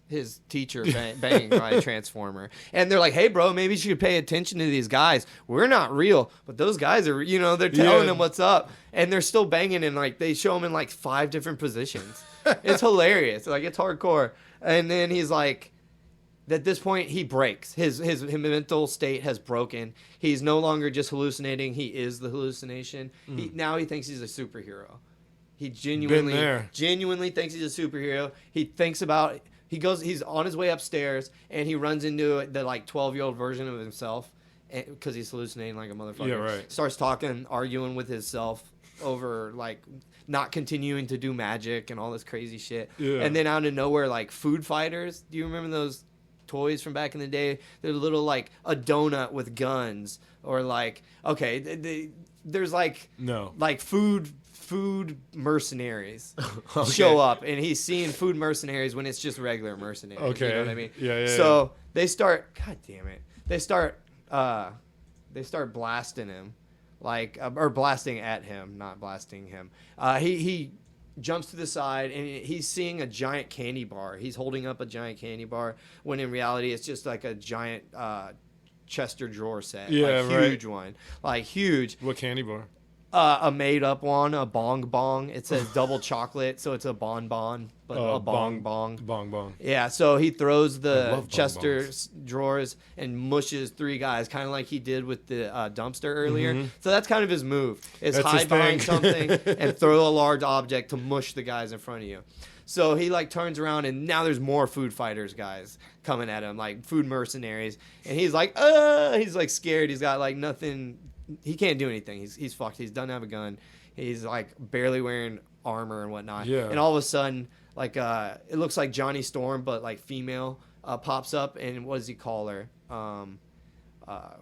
teacher bang by a transformer. And they're like, "Hey, bro, maybe you should pay attention to these guys. We're not real, but those guys are. They're telling him what's up, and they're still banging. And like they show him in like 5 different positions. It's hilarious. Like it's hardcore. And then he's like, at this point, he breaks. His mental state has broken. He's no longer just hallucinating. He is the hallucination. Now he thinks he's a superhero. He genuinely thinks he's a superhero. He thinks about he's on his way upstairs and he runs into the like 12-year-old version of himself because he's hallucinating like a motherfucker. Yeah, right. Starts arguing with himself over like not continuing to do magic and all this crazy shit. Yeah. And then out of nowhere, like food fighters. Do you remember those toys from back in the day? They're little like a donut with guns or like there's like food mercenaries show up, and he's seeing food mercenaries when it's just regular mercenaries. Okay, you know what I mean? Yeah. So they start. God damn it! They start blasting him, or blasting at him, not blasting him. He jumps to the side, and he's seeing a giant candy bar. He's holding up a giant candy bar when in reality it's just like a giant Chester drawer set. Yeah, huge one, like huge. What candy bar? A made-up one, a bong. It says double chocolate, so it's a bon, but a bong. Bong. Yeah, so he throws the Chester drawers and mushes 3 guys, kind of like he did with the dumpster earlier. Mm-hmm. So that's kind of his move, is hide behind something and throw a large object to mush the guys in front of you. So he like turns around, and now there's more food fighters guys coming at him, like food mercenaries. And he's like, he's like scared. He's got like nothing. He can't do anything. He's fucked. He doesn't have a gun. He's like barely wearing armor and whatnot. Yeah. And all of a sudden, like it looks like Johnny Storm, but like female pops up. And what does he call her?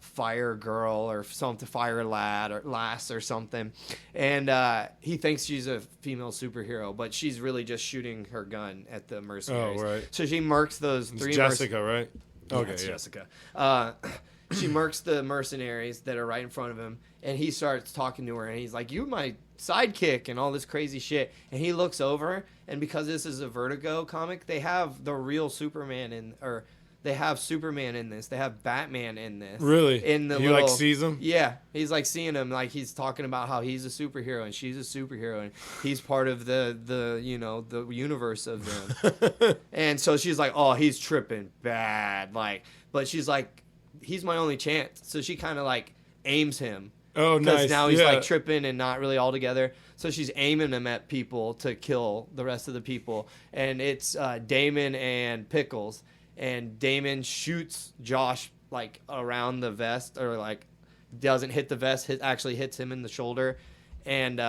Fire girl or something, fire lad or lass or something. And he thinks she's a female superhero, but she's really just shooting her gun at the mercenaries. Oh, right. So she murks those 3 Jessica, right? Okay, yeah. Jessica. She murks the mercenaries that are right in front of him, and he starts talking to her, and he's like, "You my sidekick," and all this crazy shit. And he looks over, and because this is a Vertigo comic, they have the real Superman they have Superman in this. They have Batman in this. Really? He like sees him? Yeah. He's like seeing him. Like he's talking about how he's a superhero and she's a superhero and he's part of the universe of them. And so she's like, "Oh, he's tripping bad." But she's like, "He's my only chance." So she kind of like aims him. Oh, nice. Because now he's like tripping and not really all together. So she's aiming him at people to kill the rest of the people. And it's Damon and Pickles. And Damon shoots Josh like around the vest, or like doesn't hit the vest, actually hits him in the shoulder, and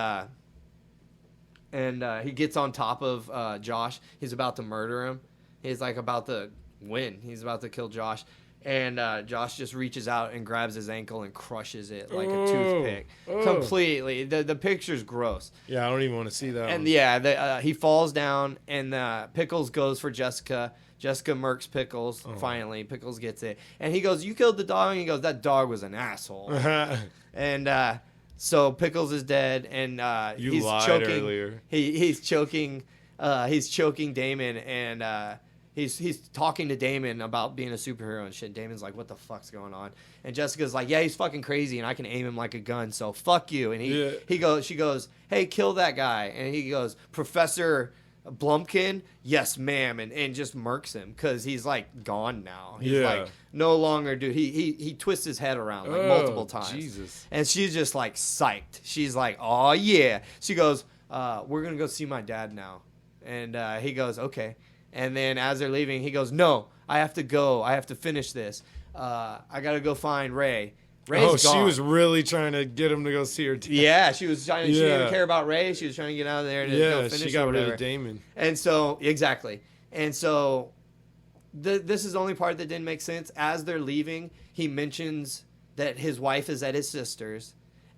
he gets on top of Josh. He's about to murder him. He's like about to win. He's about to kill Josh, and Josh just reaches out and grabs his ankle and crushes it like a toothpick completely. The picture's gross. Yeah, I don't even want to see that. And yeah, he falls down, and Pickles goes for Jessica. Jessica murks Pickles. Finally, Pickles gets it. And he goes, "You killed the dog?" And he goes, "That dog was an asshole." And so Pickles is dead, and he's lied choking. Earlier. He's choking Damon, and he's talking to Damon about being a superhero and shit. Damon's like, "What the fuck's going on?" And Jessica's like, "Yeah, he's fucking crazy, and I can aim him like a gun, so fuck you." And she goes, "Hey, kill that guy." And he goes, "Professor Blumpkin, yes ma'am," and just murks him because he's like gone now. He's like no longer dude. He twists his head around like multiple times. Jesus. And she's just like psyched. She's like, "Oh yeah." She goes, "We're gonna go see my dad now." And he goes, "Okay." And then as they're leaving, he goes, "No, I have to go. I have to finish this. I gotta go find Ray." Ray's gone. She was really trying to get him to go see her dad. Yeah, she was trying to. She didn't care about Ray. She was trying to get out of there and go finish. She got rid of Damon. And so exactly. And so this is the only part that didn't make sense. As they're leaving, he mentions that his wife is at his sister's,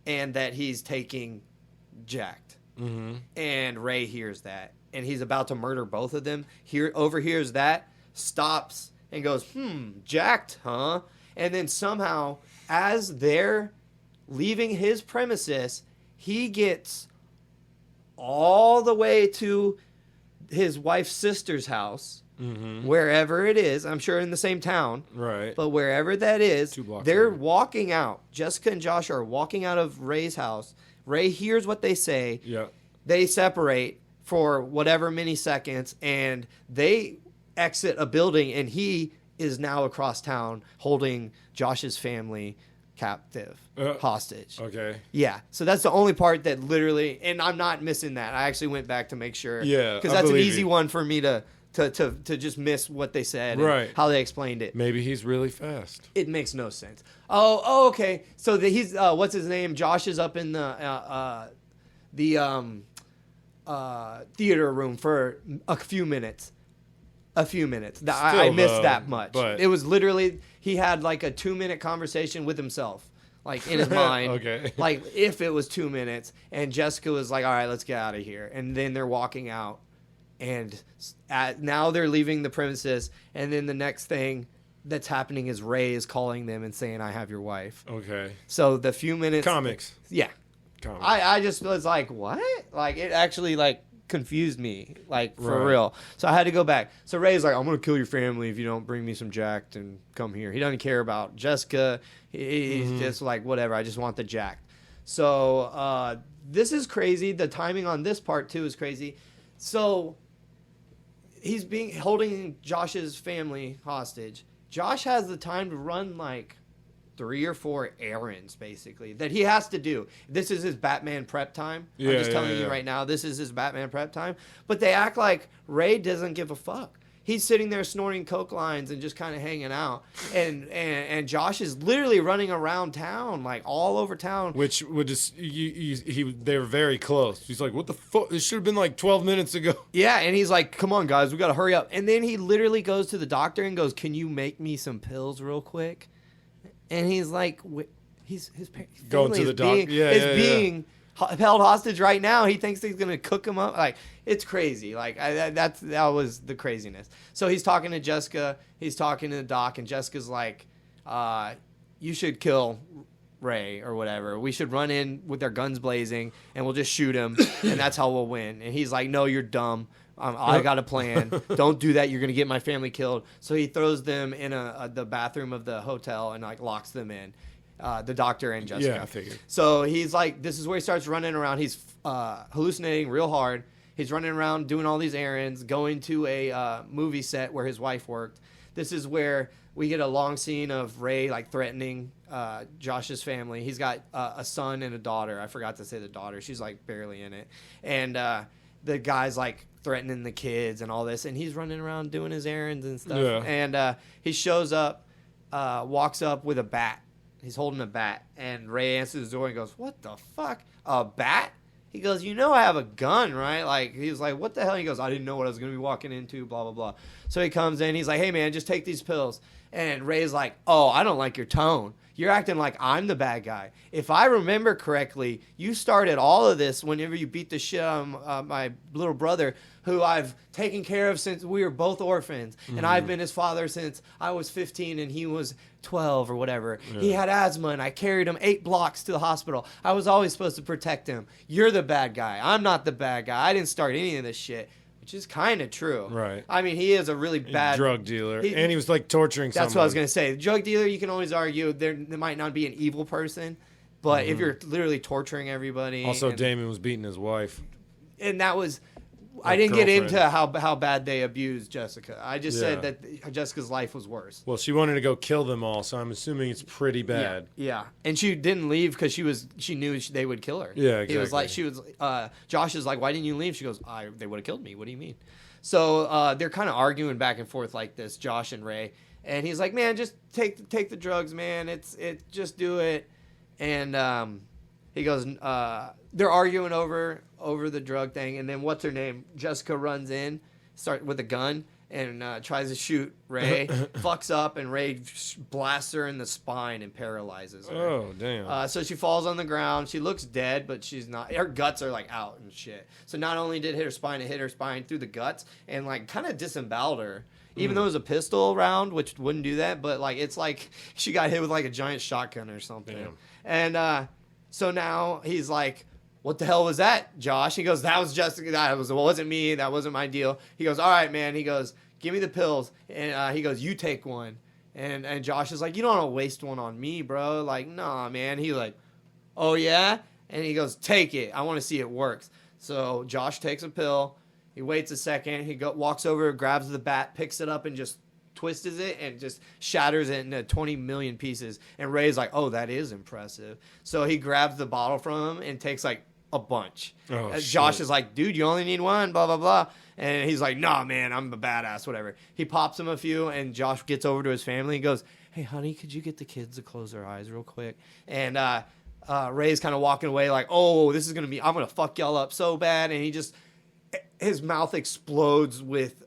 and that he's taking Jacked. Mm-hmm. And Ray hears that, and he's about to murder both of them. Overhears that, stops, and goes, "Jacked, huh?" And then somehow, as they're leaving his premises, he gets all the way to his wife's sister's house, wherever it is. I'm sure in the same town. Right. But wherever that is, 2 blocks they're away. walking out. Jessica and Josh are walking out of Ray's house. Ray hears what they say. Yeah. They separate for whatever many seconds, and they exit a building, and he is now across town holding Josh's family captive, hostage. Okay. Yeah, so that's the only part that literally, and I'm not missing that. I actually went back to make sure. Yeah, because I that's an believe easy you. one for me to just miss what they said, Right. and how they explained it. Maybe he's really fast. It makes no sense. Oh, okay. So he's what's his name? Josh is up in the theater room for a few minutes. I missed though, that much. but- It was literally, he had like a 2-minute conversation with himself, like in his mind. Okay. Like if it was 2 minutes, and Jessica was like, all right, let's get out of here. And then they're walking out, and now they're leaving the premises. And then the next thing that's happening is Ray is calling them and saying, I have your wife. Okay. So the few minutes. Comics. Yeah. Comics. I just was like, what? Like, it actually, like, confused me, like, for Right. real. So I had to go back. So Ray's like, I'm going to kill your family if you don't bring me some jacked and come here. He doesn't care about Jessica. He's just like, whatever, I just want the jacked. So this is crazy. The timing on this part, too, is crazy. So he's holding Josh's family hostage. Josh has the time to run, like, 3 or 4 errands, basically, that he has to do. This is his Batman prep time. I'm just telling you right now, this is his Batman prep time. But they act like Ray doesn't give a fuck. He's sitting there snorting coke lines and just kind of hanging out. And Josh is literally running around town, like all over town. Which would just they were very close. He's like, what the fuck? This should have been like 12 minutes ago. Yeah, and he's like, come on, guys, we got to hurry up. And then he literally goes to the doctor and goes, can you make me some pills real quick? And he's like, his Going to the doctor. being held hostage right now. He thinks he's gonna cook him up. Like, it's crazy. Like, that was the craziness. So he's talking to Jessica. He's talking to the doc, and Jessica's like, "You should kill Ray or whatever. We should run in with our guns blazing, and we'll just shoot him, and that's how we'll win." And he's like, "No, you're dumb. I got a plan. Don't do that. You're gonna get my family killed." So he throws them in the bathroom of the hotel and like locks them in. The doctor and Jessica. Yeah, I figured. So he's like, this is where he starts running around. He's hallucinating real hard. He's running around doing all these errands, going to a movie set where his wife worked. This is where we get a long scene of Ray like threatening Josh's family. He's got a son and a daughter. I forgot to say the daughter. She's like barely in it. And the guy's like threatening the kids and all this. And he's running around doing his errands and stuff. Yeah. And he shows up, walks up with a bat. He's holding a bat, and Ray answers the door and goes, "What the fuck? A bat?" He goes, "You know I have a gun, right?" Like, he was like, "What the hell?" He goes, "I didn't know what I was going to be walking into, blah, blah, blah." So he comes in. He's like, "Hey, man, just take these pills." And Ray's like, "Oh, I don't like your tone. You're acting like I'm the bad guy. If I remember correctly, you started all of this whenever you beat the shit out of my little brother, who I've taken care of since we were both orphans. And I've been his father since I was 15 and he was 12 or whatever. Yeah. He had asthma and I carried him 8 blocks to the hospital. I was always supposed to protect him. You're the bad guy. I'm not the bad guy. I didn't start any of this shit." Which is kind of true. Right. I mean, he is a really bad drug dealer. And he was like torturing someone. That's what I was going to say. The drug dealer, you can always argue there might not be an evil person, but if you're literally torturing everybody. Also, Damon was beating his wife. And that was... I didn't get into how bad they abused Jessica. I just said that Jessica's life was worse. Well, she wanted to go kill them all, so I'm assuming it's pretty bad. Yeah. And she didn't leave because she knew they would kill her. Yeah, exactly. He was like, Josh is like, "Why didn't you leave?" She goes, "They would have killed me. What do you mean?" So they're kind of arguing back and forth like this, Josh and Ray. And he's like, "Man, just take the drugs, man. It's just do it." And he goes, they're arguing over the drug thing, and then what's her name? Jessica runs in, start with a gun, and tries to shoot Ray, fucks up, and Ray blasts her in the spine and paralyzes her. Oh, damn. So she falls on the ground. She looks dead, but she's not. Her guts are like out and shit. So not only did it hit her spine, it hit her spine through the guts and like kind of disemboweled her. Even though it was a pistol round, which wouldn't do that, but like it's like she got hit with like a giant shotgun or something. Damn. And so now he's like, what the hell was that, Josh? He goes, that was Jessica. Wasn't me. That wasn't my deal. He goes, all right, man. He goes, give me the pills. And he goes, you take one. And Josh is like, you don't want to waste one on me, bro. Like, nah, man. He like, oh, yeah? And he goes, take it. I want to see it works. So Josh takes a pill. He waits a second. He walks over, grabs the bat, picks it up, and just twists it and just shatters it into 20 million pieces. And Ray's like, oh, that is impressive. So he grabs the bottle from him and takes like a bunch. Josh is like, dude, you only need one, blah, blah, blah. And he's like, nah, man, I'm a badass, whatever. He pops him a few, and Josh gets over to his family and goes, hey, honey, could you get the kids to close their eyes real quick? And Ray's kind of walking away like, oh, this is going to be, I'm going to fuck y'all up so bad. And his mouth explodes with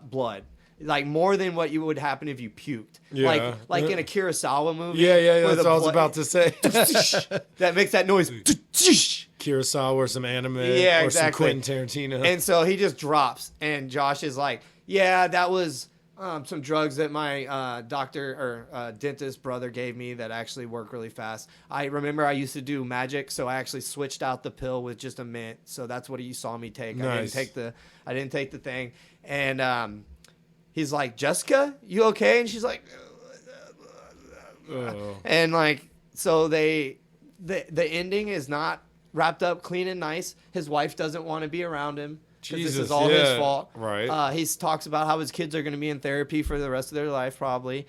blood. Like more than what would happen if you puked. Yeah. Like in a Kurosawa movie. Yeah. That's what I was about to say. That makes that noise. Kurosawa or some anime Yeah, or exactly. some Quentin Tarantino. And so he just drops. And Josh is like, yeah, that was some drugs that my doctor or dentist brother gave me that actually work really fast. I remember I used to do magic, so I actually switched out the pill with just a mint. So that's what you saw me take. Nice. I didn't take the thing. And he's like, Jessica, you okay? And she's like, and like, so the ending is not wrapped up clean and nice. His wife doesn't want to be around him. Jesus, this is all his fault. Right. He talks about how his kids are going to be in therapy for the rest of their life, probably.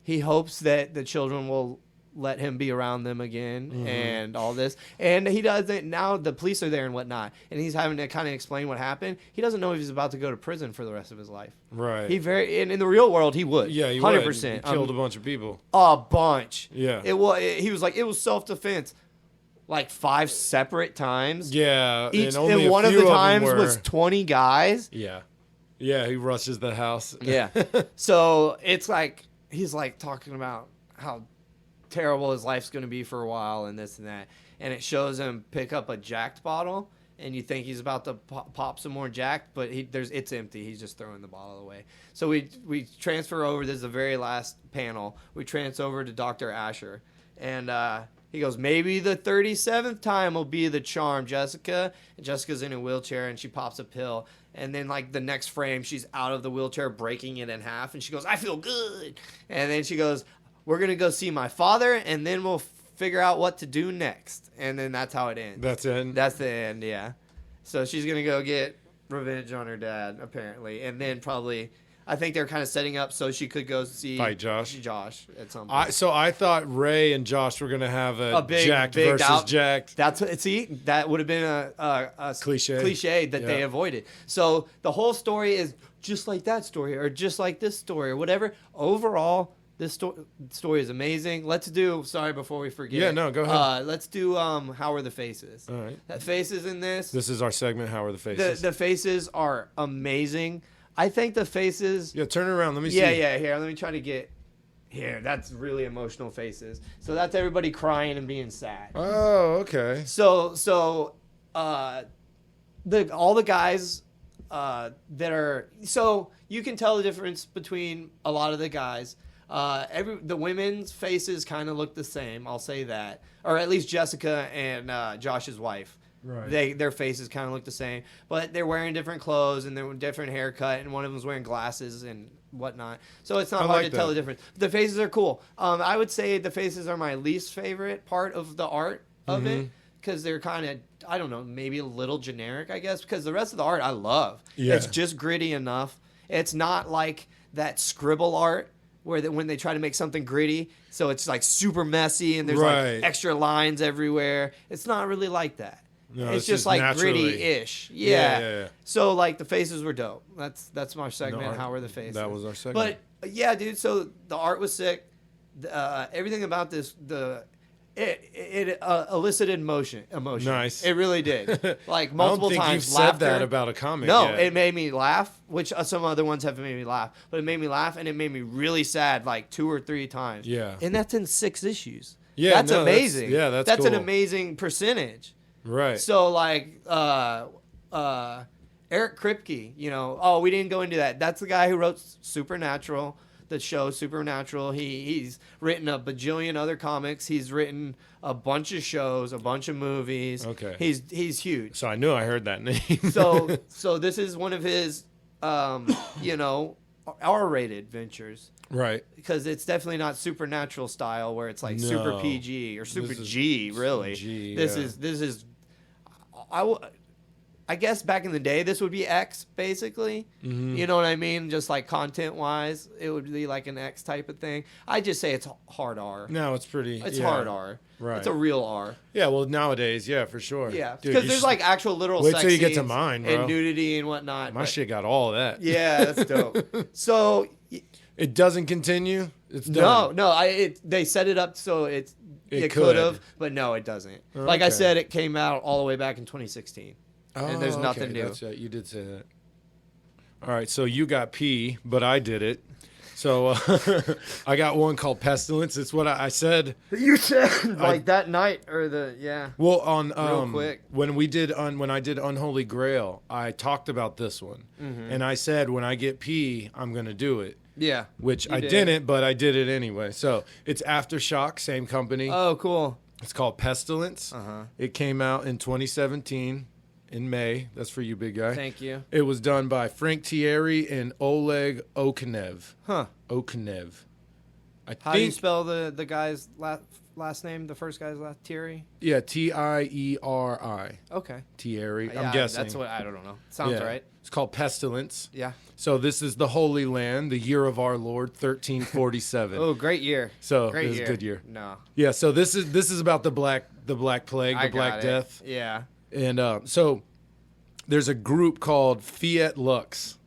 He hopes that the children will let him be around them again and all this. And he doesn't. Now the police are there and whatnot. And he's having to kind of explain what happened. He doesn't know if he's about to go to prison for the rest of his life. Right. In the real world, he would. Yeah, he 100%. would. He killed a bunch of people. A bunch. Yeah. He was like, it was self-defense. Like 5 separate times. Yeah. And one of the times was 20 guys. Yeah. Yeah, he rushes the house. Yeah. So it's like, he's like talking about how terrible his life's going to be for a while and this and that. And it shows him pick up a jacked bottle, and you think he's about to pop some more jacked, but it's empty. He's just throwing the bottle away. So we transfer over. This is the very last panel. We transfer over to Dr. Asher. And he goes, maybe the 37th time will be the charm, Jessica. And Jessica's in a wheelchair, and she pops a pill. And then, like, the next frame, she's out of the wheelchair, breaking it in half. And she goes, I feel good. And then she goes, we're going to go see my father, and then we'll figure out what to do next. And then that's how it ends. That's it? That's the end, yeah. So she's going to go get revenge on her dad, apparently. And then probably, I think they're kind of setting up so she could go see... Fight Josh at some point. So I thought Ray and Josh were going to have a big, jacked versus jacked. That would have been a cliche that they avoided. So the whole story is just like that story, or just like this story, or whatever. Overall... This story is amazing. Let's do, sorry, before we forget. Yeah, no, go ahead. Let's do How Are the Faces? All right. That faces in this. This is our segment, How Are the Faces? The faces are amazing. I think the faces. Yeah, turn it around. Let me see. Yeah, here. Let me try to get. Here, that's really emotional faces. So that's everybody crying and being sad. Oh, okay. So all the guys that are. So you can tell the difference between a lot of the guys. The women's faces kind of look the same. I'll say that, or at least Jessica and Josh's wife. Right. Their faces kind of look the same, but they're wearing different clothes and they're different haircut, and one of them's wearing glasses and whatnot. So it's not hard to tell the difference. The faces are cool. I would say the faces are my least favorite part of the art of it, because they're kind of, I don't know, maybe a little generic, I guess. Because the rest of the art I love. Yeah. It's just gritty enough. It's not like that scribble art. When they try to make something gritty, so it's like super messy and there's like extra lines everywhere. It's not really like that. No, it's just like gritty-ish. Yeah. So like the faces were dope. That's my segment. How were the faces? That was our segment. But yeah, dude. So the art was sick. Everything about this, it elicited emotion. Nice. It really did. Like multiple times. I don't think you've said that about a comic. No, yet. It made me laugh, which some other ones have made me laugh, but it made me laugh and it made me really sad, like 2 or 3 times. Yeah. And that's in 6 issues. Yeah, that's amazing. That's cool. an amazing percentage. Right. So like Eric Kripke, we didn't go into that. That's the guy who wrote Supernatural. the show Supernatural. He's written a bajillion other comics. He's written a bunch of shows, a bunch of movies. Okay. He's huge. So I knew I heard that name. So this is one of his, R-rated ventures. Right. Because it's definitely not Supernatural style where it's like super PG or super G, really. G, this is I guess back in the day this would be X basically. Mm-hmm. You know what I mean? Just like content wise, it would be like an X type of thing. I just say it's hard R. No, it's pretty. It's hard R. Right. It's a real R. Yeah, well, nowadays, yeah, for sure. Yeah, Dude, because there's like actual literal wait sex till you get to scenes mine, bro. and nudity and whatnot. My shit got all of that. Yeah, that's dope. So It doesn't continue? It's done. No. They set it up so it could have, but no, it doesn't. Like I Okay. said, it came out all the way back in 2016, and there's nothing new. That's right. You did say that. All right, so you got P, but I did it. So I got one called Pestilence. It's what I said. You said like that night or Well, on real quick when I did Unholy Grail, I talked about this one, and I said when I get P, I'm gonna do it. Yeah, Which I didn't, but I did it anyway. So it's Aftershock, same company. Oh, cool. It's called Pestilence. It came out in 2017 in May. That's for you, big guy. Thank you. It was done by Frank Thierry and Oleg Okanev. Huh? Okanev. How do you spell the guy's last name? The first guy's last Thierry. Yeah, Tieri. Okay. Thierry. Yeah, I'm guessing. that's what I don't know. Sounds right. It's called Pestilence. Yeah. So this is the Holy Land, the year of our Lord, 1347. Oh, great year. So great it was year. a good year. No. Yeah. So this is about the Black Plague, the Black Death. Yeah. And so there's a group called Fiat Lux.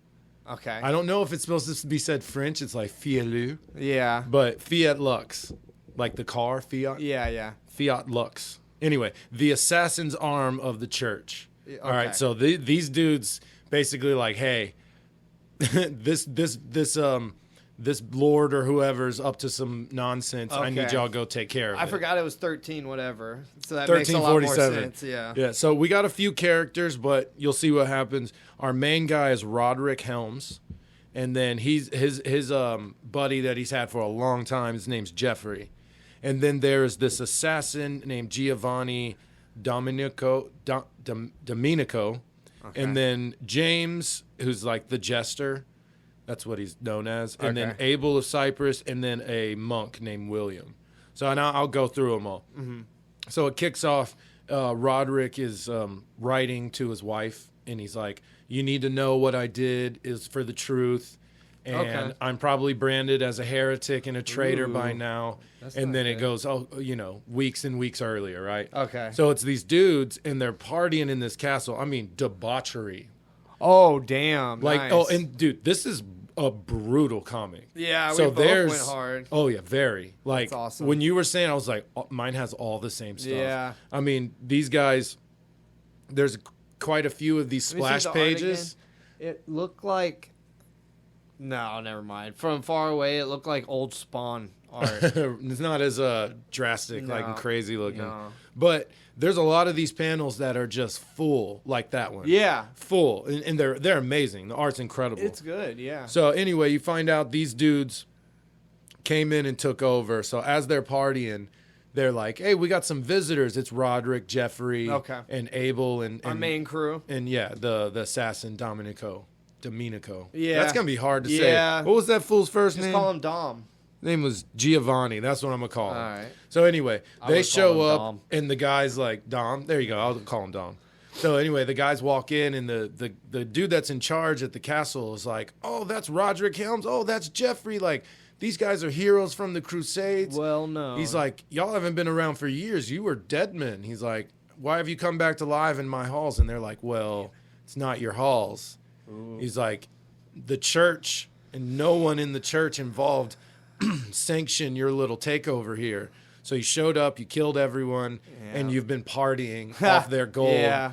Okay. I don't know if it's supposed to be said French. It's like Fiat Yeah. but Fiat Lux, like the car, Fiat. Yeah. Fiat Lux. Anyway, the assassin's arm of the church. Okay. All right, so these dudes basically like, hey, this lord or whoever's up to some nonsense. I need Okay. y'all to go take care of it. I forgot it was 13 whatever. So that makes a lot more 1347. sense. Yeah. Yeah, so we got a few characters, but you'll see what happens. Our main guy is Roderick Helms, and then his buddy that he's had for a long time, his name's Jeffrey. And then there's this assassin named Giovanni Domenico. Okay. And then James, who's like the jester. That's what he's known as. And then Okay. Abel of Cyprus, and then a monk named William. So now I'll go through them all. Mm-hmm. So it kicks off. Roderick is writing to his wife, and he's like, "You need to know what I did is for the truth, and Okay. I'm probably branded as a heretic and a traitor by Ooh. now." That's And not then it good. goes, weeks and weeks earlier, right? Okay. So it's these dudes, and they're partying in this castle. I mean, debauchery. Oh, damn. Like, nice. oh, and dude, this is a brutal comic. Yeah, So we both there's went hard. Oh yeah, very. Like That's awesome. when you were saying, I was like, oh, mine has all the same stuff. Yeah. I mean, these guys. There's quite a few of these Let me see splash the art pages. again. It looked like. No, never mind. From far away, it looked like old Spawn art. It's not as drastic, like No. and crazy looking. No. But there's a lot of these panels that are just full, like that one. Yeah. Full, and they're amazing. The art's incredible. It's good, yeah. So anyway, you find out these dudes came in and took over. So as they're partying, they're like, "Hey, we got some visitors. It's Roderick, Jeffrey, Okay. and Abel, and Our main crew. and yeah, the assassin Domenico. Yeah. That's gonna be hard to Yeah. say. What was that fool's first Just name? call him Dom. Name was Giovanni. That's what I'm gonna call him. All right. So anyway, I they would call show him up, Dom. and the guy's like, "Dom." There you go. I'll call him Dom. So anyway, the guys walk in, and the dude that's in charge at the castle is like, "Oh, that's Roderick Helms. Oh, that's Jeffrey. Like, these guys are heroes from the Crusades." Well, no. He's like, "Y'all haven't been around for years. You were dead men." He's like, "Why have you come back to life in my halls?" And they're like, "Well, it's not your halls." He's like, "The church and no one in the church involved sanction your little takeover here. So you showed up, you killed everyone, and you've been partying off their gold." Yeah.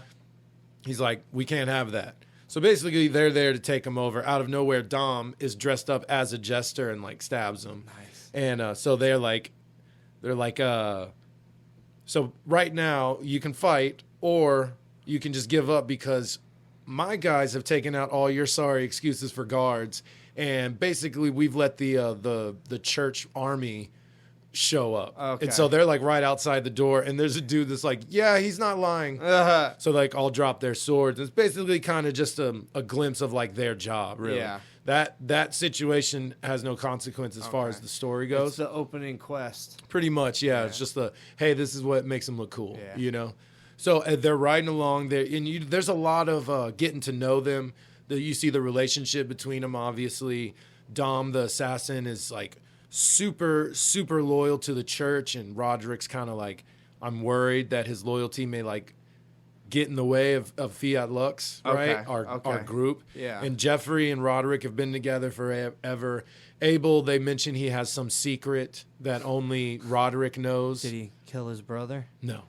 He's like, "We can't have that." So basically, they're there to take him over. Out of nowhere, Dom is dressed up as a jester and like stabs him. Nice. And so they're like, so right now you can fight or you can just give up because my guys have taken out all your sorry excuses for guards, And basically, we've let the church army show up. Okay. And so they're like right outside the door, and there's a dude that's like, yeah, he's not lying. So like all drop their swords. It's basically kind of just a glimpse of like their job, really. Yeah. That situation has no consequence as far as the story goes. It's the opening quest. Pretty much, yeah. It's just hey, this is what makes them look cool, Yeah. you know? So they're riding along there, and there's a lot of getting to know them. You see the relationship between them, obviously. Dom, the assassin, is like super, super loyal to the church, and Roderick's kind of like, I'm worried that his loyalty may like get in the way of Fiat Lux, right? Okay. Our group. Yeah. And Jeffrey and Roderick have been together forever. Abel, they mention he has some secret that only Roderick knows. Did he kill his brother? No.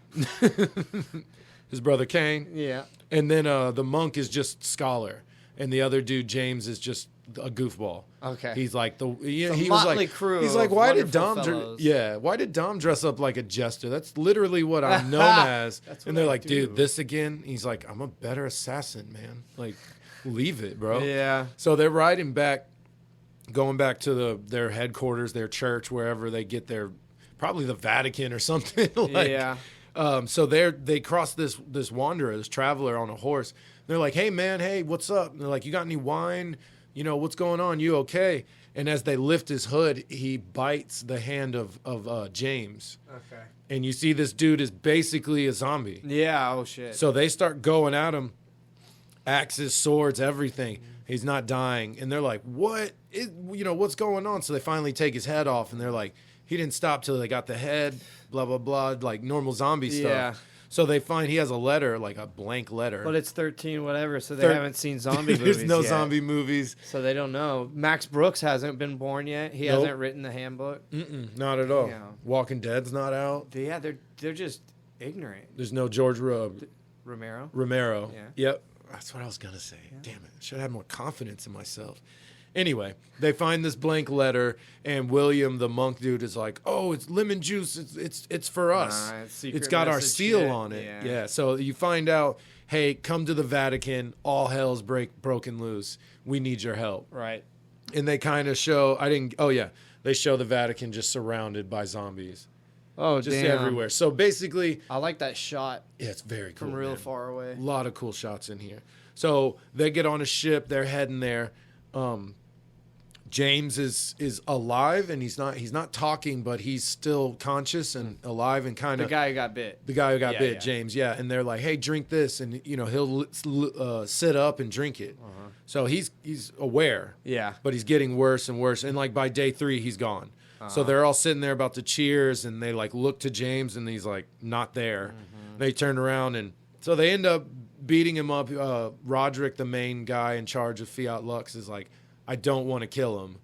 His brother Cain. Yeah. And then the monk is just scholar. And the other dude, James, is just a goofball. Okay. He's like he a was motley like crew he's like, of why did wonderful fellows." why did Dom dress up like a jester? That's literally what I'm known as. That's and what they're I like, do. dude, this again? He's like, I'm a better assassin, man. Like, leave it, bro. Yeah. So they're riding back, going back to their headquarters, their church, wherever they get their, probably the Vatican or something. Like, Yeah. so they cross this wanderer, this traveler on a horse. They're like, hey, man, hey, what's up? And they're like, you got any wine? You know, what's going on? You okay? And as they lift his hood, he bites the hand of James. Okay. And you see this dude is basically a zombie. Yeah. Oh shit. So they start going at him, axes, swords, everything. He's not dying. And they're like, what's going on? So they finally take his head off, and they're like, he didn't stop till they got the head, blah, blah, blah, like normal zombie stuff. Yeah. So they find he has a letter, like a blank letter. But it's 13 whatever, so they haven't seen zombie movies. There's no yet. zombie movies. So they don't know. Max Brooks hasn't been born yet. He Nope. hasn't written the handbook. Not at all. Yeah. Walking Dead's not out. Yeah, they're just ignorant. There's no George Romero. Romero. Yeah. Yep. That's what I was going to say. Damn it. Should have had more confidence in myself. Anyway, they find this blank letter, and William, the monk dude, is like, "Oh, it's lemon juice. It's for us. Secret It's got our message seal shit. on it." Yeah. Yeah. So you find out, hey, come to the Vatican. All hell's broken loose. We need your help. Right. And they kind of show. They show the Vatican just surrounded by zombies, Oh, just damn. everywhere. So basically, I like that shot yeah, it's very cool. from real man. far away. A lot of cool shots in here. So they get on a ship. They're heading there. James is alive, and he's not talking, but he's still conscious and alive, and kind The of guy who got bit. the guy who got Yeah, bit, yeah. James. Yeah, and they're like, "Hey, drink this," and he'll sit up and drink it. So he's aware. Yeah. But he's getting worse and worse, and like by day 3, he's gone. So they're all sitting there about to cheers, and they like look to James, and he's like not there. They turn around, and so they end up beating him up. Roderick, the main guy in charge of Fiat Lux, is like, I don't want to kill him.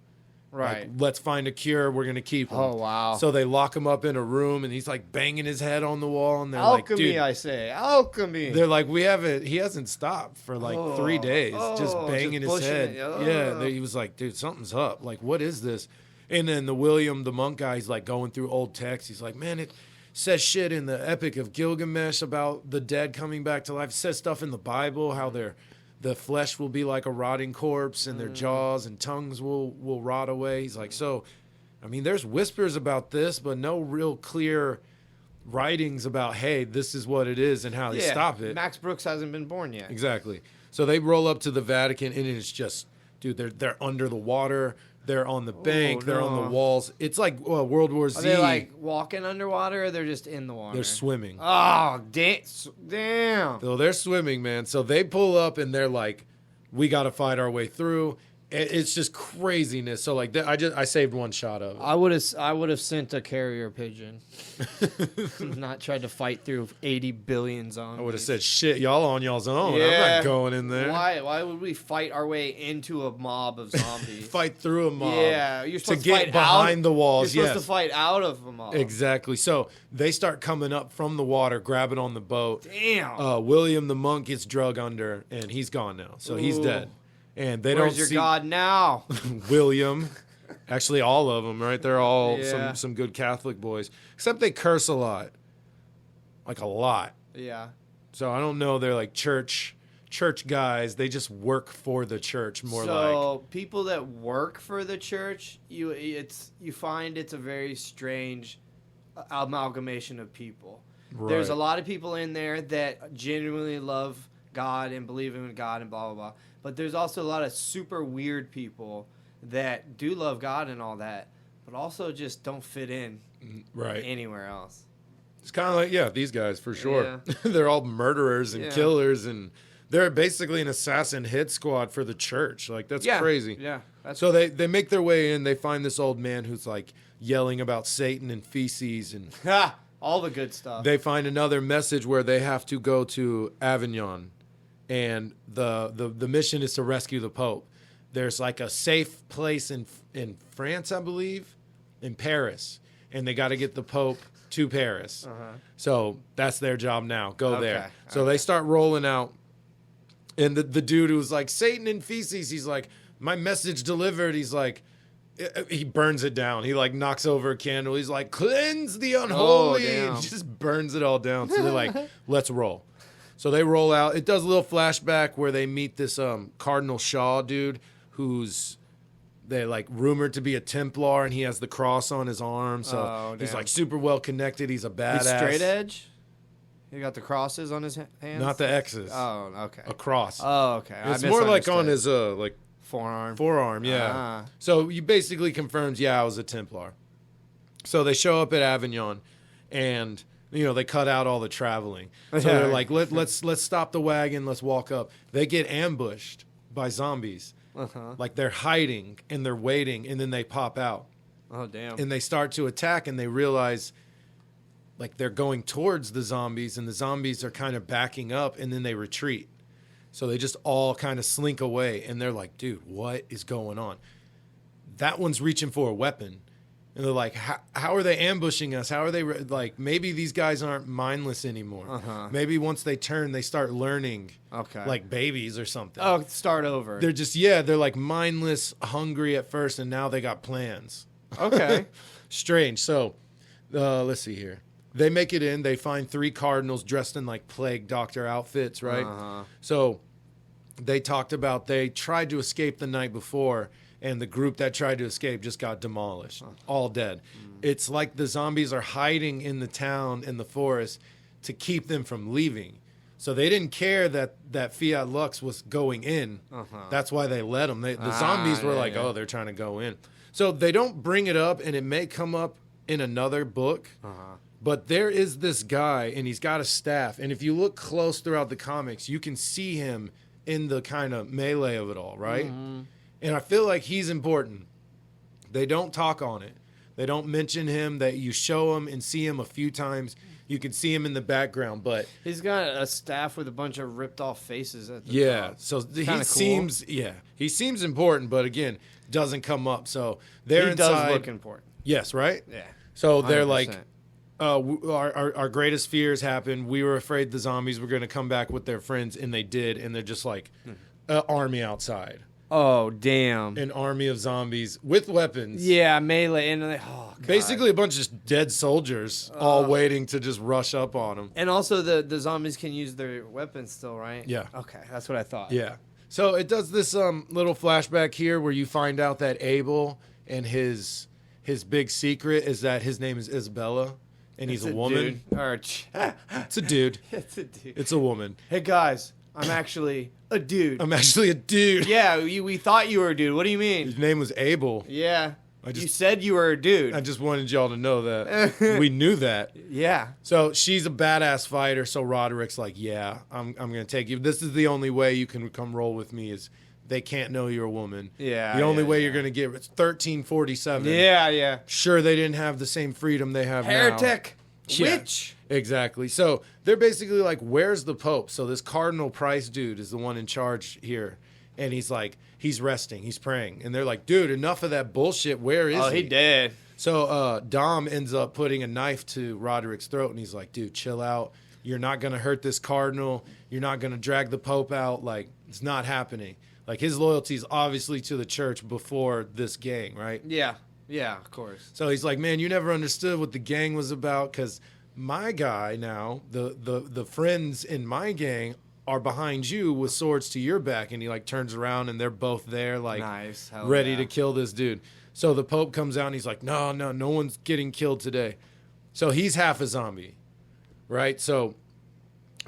Right. Like, let's find a cure. We're going to keep him. Oh, wow. So they lock him up in a room, and he's like banging his head on the wall. And they're Alchemy, like, dude, I say. Alchemy. they're like, he hasn't stopped for like 3 days, just banging just his head. pushing it. Yeah. He was like, dude, something's up. Like, what is this? And then the William, the monk guy, he's like going through old texts. He's like, man, it says shit in the Epic of Gilgamesh about the dead coming back to life. It says stuff in the Bible, how the flesh will be like a rotting corpse, and their jaws and tongues will rot away. He's like, so, I mean, there's whispers about this, but no real clear writings about, hey, this is what it is and how they stop it. Max Brooks hasn't been born yet. Exactly. So they roll up to the Vatican, and it's just, dude, they're under the water. They're on the bank. They're on the walls. It's like World War Z. Are they like walking underwater, or they're just in the water? They're swimming. Oh, damn. So they're swimming, man. So they pull up, and they're like, we got to fight our way through. It's just craziness. So like, I saved one shot of it. I would have sent a carrier pigeon. Not tried to fight through 80 billion zombies. I would have said, shit, y'all on y'all's own. I'm Yeah. not going in there. Why would we fight our way into a mob of zombies? Fight through a mob. Yeah, you're supposed to get fight behind out. the walls. You're supposed Yes. to fight out of a mob. Exactly. So they start coming up from the water, grabbing on the boat. Damn. William the monk gets drug under, and he's gone now. So he's Ooh. dead. And they Where's don't your see God now? William. Actually, all of them, right? They're all Yeah. some good Catholic boys. Except they curse a lot. Like a lot. Yeah. So I don't know. They're like church church guys. They just work for the church more So people that work for the church, you find it's a very strange amalgamation of people. Right. There's a lot of people in there that genuinely love God and believe in God and blah, blah, blah. But there's also a lot of super weird people that do love God and all that, but also just don't fit in anywhere else. It's kind of like, these guys for sure. Yeah. They're all murderers and killers, and they're basically an assassin hit squad for the church. Like, that's crazy. Yeah. So they make their way in. They find this old man who's like yelling about Satan and feces, and all the good stuff. they find another message where they have to go to Avignon, and the mission is to rescue the Pope. There's like a safe place in France, I believe, in Paris, and they got to get the Pope to Paris. So that's their job now. Go there. So they start rolling out, and the dude who's like Satan and feces, he's like, my message delivered. He's like, he burns it down. He like knocks over a candle. He's like, cleanse the unholy. And just burns it all down. So they're like, let's roll. So they roll out. It does a little flashback where they meet this Cardinal Shaw dude who's they like rumored to be a Templar, and he has the cross on his arm. So he's like super well connected. He's a badass. He's straight edge? He got the crosses on his hands? Not the X's. Oh, okay. A cross. Oh, okay. It's more like on his like forearm. Yeah. So he basically confirms, I was a Templar. So they show up at Avignon, and they cut out all the traveling. So they're like, let's stop the wagon, let's walk up. They get ambushed by zombies. Like they're hiding and they're waiting, and then they pop out. Oh, damn. And they start to attack, and they realize like they're going towards the zombies, and the zombies are kind of backing up, and then they retreat. So they just all kind of slink away, and they're like, dude, what is going on? That one's reaching for a weapon. And they're like, how are they ambushing us? How are they, like, maybe these guys aren't mindless anymore. Maybe once they turn, they start learning, like babies or something. Oh, start over. They're just, they're like mindless, hungry at first, and now they got plans. Okay. Strange. So, let's see here. They make it in. They find 3 cardinals dressed in, like, plague doctor outfits, right? So they talked about they tried to escape the night before, and the group that tried to escape just got demolished, all dead. It's like the zombies are hiding in the town, in the forest, to keep them from leaving. So they didn't care that Fiat Lux was going in. That's why they let them. The zombies were like, oh, they're trying to go in. So they don't bring it up, and it may come up in another book. But there is this guy, and he's got a staff. And if you look close throughout the comics, you can see him in the kind of melee of it all, right? And I feel like he's important. They don't talk on it. They don't mention him. That you show him and see him a few times. You can see him in the background, but he's got a staff with a bunch of ripped off faces at the top. So he cool. seems he seems important, but again, doesn't come up. So they're he inside. Does look important. Yes, right? Yeah. So they're 100%. Like, our greatest fears happened. We were afraid the zombies were going to come back with their friends, and they did. And they're just like an army outside. Oh, damn. An army of zombies with weapons. Yeah, melee. And God. Basically a bunch of dead soldiers all waiting to just rush up on them. And also the zombies can use their weapons still, right? Yeah. Okay, that's what I thought. Yeah. So it does this little flashback here where you find out that Abel and his big secret is that his name is Isabella, and he's a woman. It's a dude. It's a dude. It's a woman. Hey, guys. I'm actually a dude. I'm actually a dude. Yeah, we thought you were a dude. What do you mean? His name was Abel. Yeah. You said you were a dude. I just wanted y'all to know that. We knew that. Yeah. So she's a badass fighter, so Roderick's like, yeah, I'm going to take you. This is the only way you can come roll with me is they can't know you're a woman. Yeah. The only way you're going to get it's 1347. Yeah. Sure, they didn't have the same freedom they have now. Heretic. Yeah, witch. Exactly. So they're basically like, where's the Pope? So this Cardinal Price dude is the one in charge here. And he's like, he's resting. He's praying. And they're like, dude, enough of that bullshit. Where is he? Oh, he dead. So Dom ends up putting a knife to Roderick's throat. And he's like, dude, chill out. You're not going to hurt this Cardinal. You're not going to drag the Pope out. Like, it's not happening. Like, his loyalty is obviously to the church before this gang, right? Yeah. Yeah, of course. So he's like, man, you never understood what the gang was about because my guy now, the friends in my gang are behind you with swords to your back. And he like turns around and they're both there like Nice. Hell ready yeah. to kill this dude. So the Pope comes out and he's like, no one's getting killed today. So he's half a zombie, right? So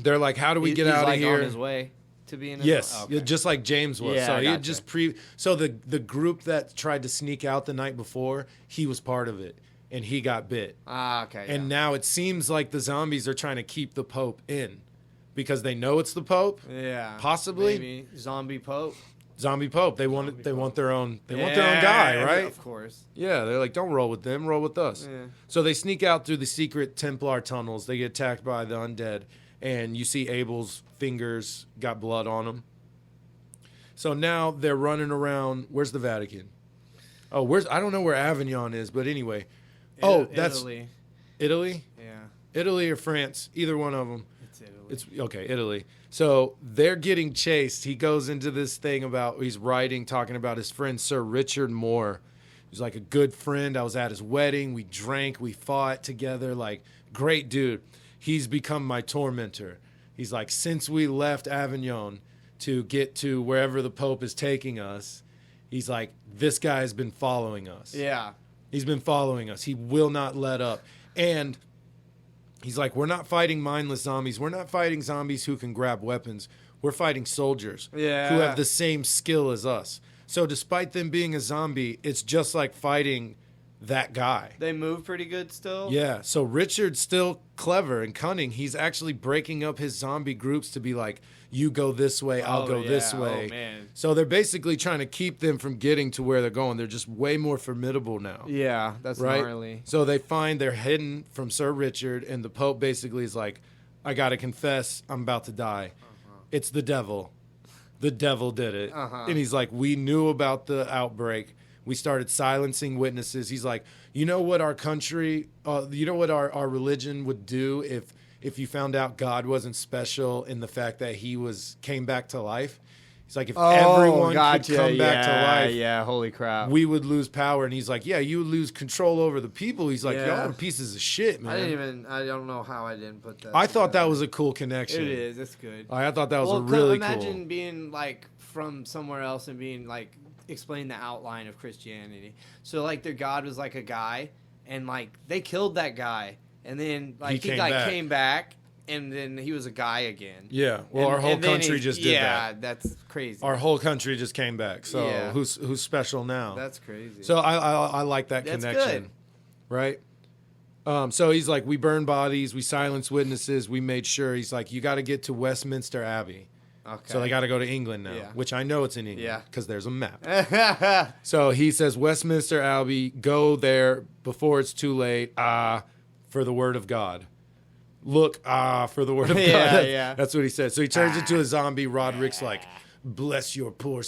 they're like, how do we get He's out like of here? on his way to being in Yes, okay. just like James was. Yeah, So I he had gotcha. just so the group that tried to sneak out the night before, he was part of it, and he got bit. Okay. And now it seems like the zombies are trying to keep the Pope in because they know it's the Pope. yeah. Possibly. Maybe zombie Pope. Zombie Pope. They want Zombie Pope. their own. They want their own guy, right? Of course. Yeah, they're like, don't roll with them, roll with us. Yeah. So they sneak out through the secret Templar tunnels. They get attacked by the undead, and you see Abel's fingers got blood on them. So now they're running around. Where's the Vatican? Oh, I don't know where Avignon is, but anyway. That's Italy. Italy? Yeah. Italy or France, either one of them. It's Italy. It's okay, Italy. So they're getting chased. He goes into this thing he's writing, talking about his friend Sir Richard Moore. He's like a good friend. I was at his wedding. We drank. We fought together. Like, great dude. He's become my tormentor. He's like, since we left Avignon to get to wherever the Pope is taking us, he's like, this guy has been following us. Yeah. He's been following us. He will not let up. And he's like, we're not fighting mindless zombies. We're not fighting zombies who can grab weapons. We're fighting soldiers who have the same skill as us. So despite them being a zombie, it's just like fighting that guy. They move pretty good still. Yeah. So Richard's still clever and cunning. He's actually breaking up his zombie groups to be like, you go this way, I'll go this way. Oh, man. So they're basically trying to keep them from getting to where they're going. They're just way more formidable now. Yeah, that's Right? gnarly. So they find they're hidden from Sir Richard, and the Pope basically is like, I got to confess, I'm about to die. It's the devil. The devil did it. And he's like, we knew about the outbreak. We started silencing witnesses. He's like, you know what our country, you know what our religion would do if you found out God wasn't special in the fact that he came back to life? He's like, if everyone could come back to life, Yeah, holy crap. we would lose power. And he's like, yeah, you would lose control over the people. He's like, Yeah. y'all are pieces of shit, man. I don't know how I didn't put that. I thought that together. was a cool connection. It is. It's good. I thought that was Well, a really imagine cool. being like from somewhere else and being like explain the outline of Christianity. So like their God was like a guy, and like they killed that guy, and then like he came back, and then he was a guy again. Yeah. Well, And- our whole and then country just did that. Yeah, that's crazy. Our whole country just came back. So Yeah. who's special now? That's crazy. So I like that That's connection. good. Right? So he's like, we burned bodies, we silenced witnesses, we made sure. He's like, you got to get to Westminster Abbey. Okay. So they got to go to England now, Yeah. which I know it's in England Yeah. because there's a map. So he says, Westminster Abbey, go there before it's too late. For the word of God. Look, for the word of Yeah, God. yeah. That's what he said. So he turns into a zombie. Roderick's like, bless your poor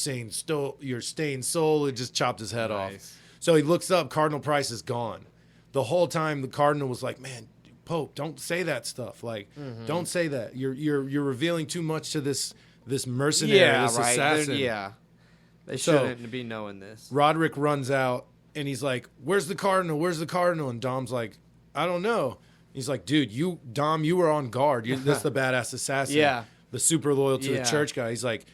your stained soul. It just chopped his head off. Nice. So he looks up. Cardinal Price is gone. The whole time the cardinal was like, man, Pope, don't say that stuff. Like, don't say that. You're revealing too much to this mercenary, this assassin. Yeah. They So- shouldn't be knowing this. Roderick runs out and he's like, where's the cardinal? Where's the cardinal? And Dom's like, I don't know. He's like, dude, Dom, you were on guard. That's the badass assassin. Yeah. The super loyal to Yeah. the church guy. He's like,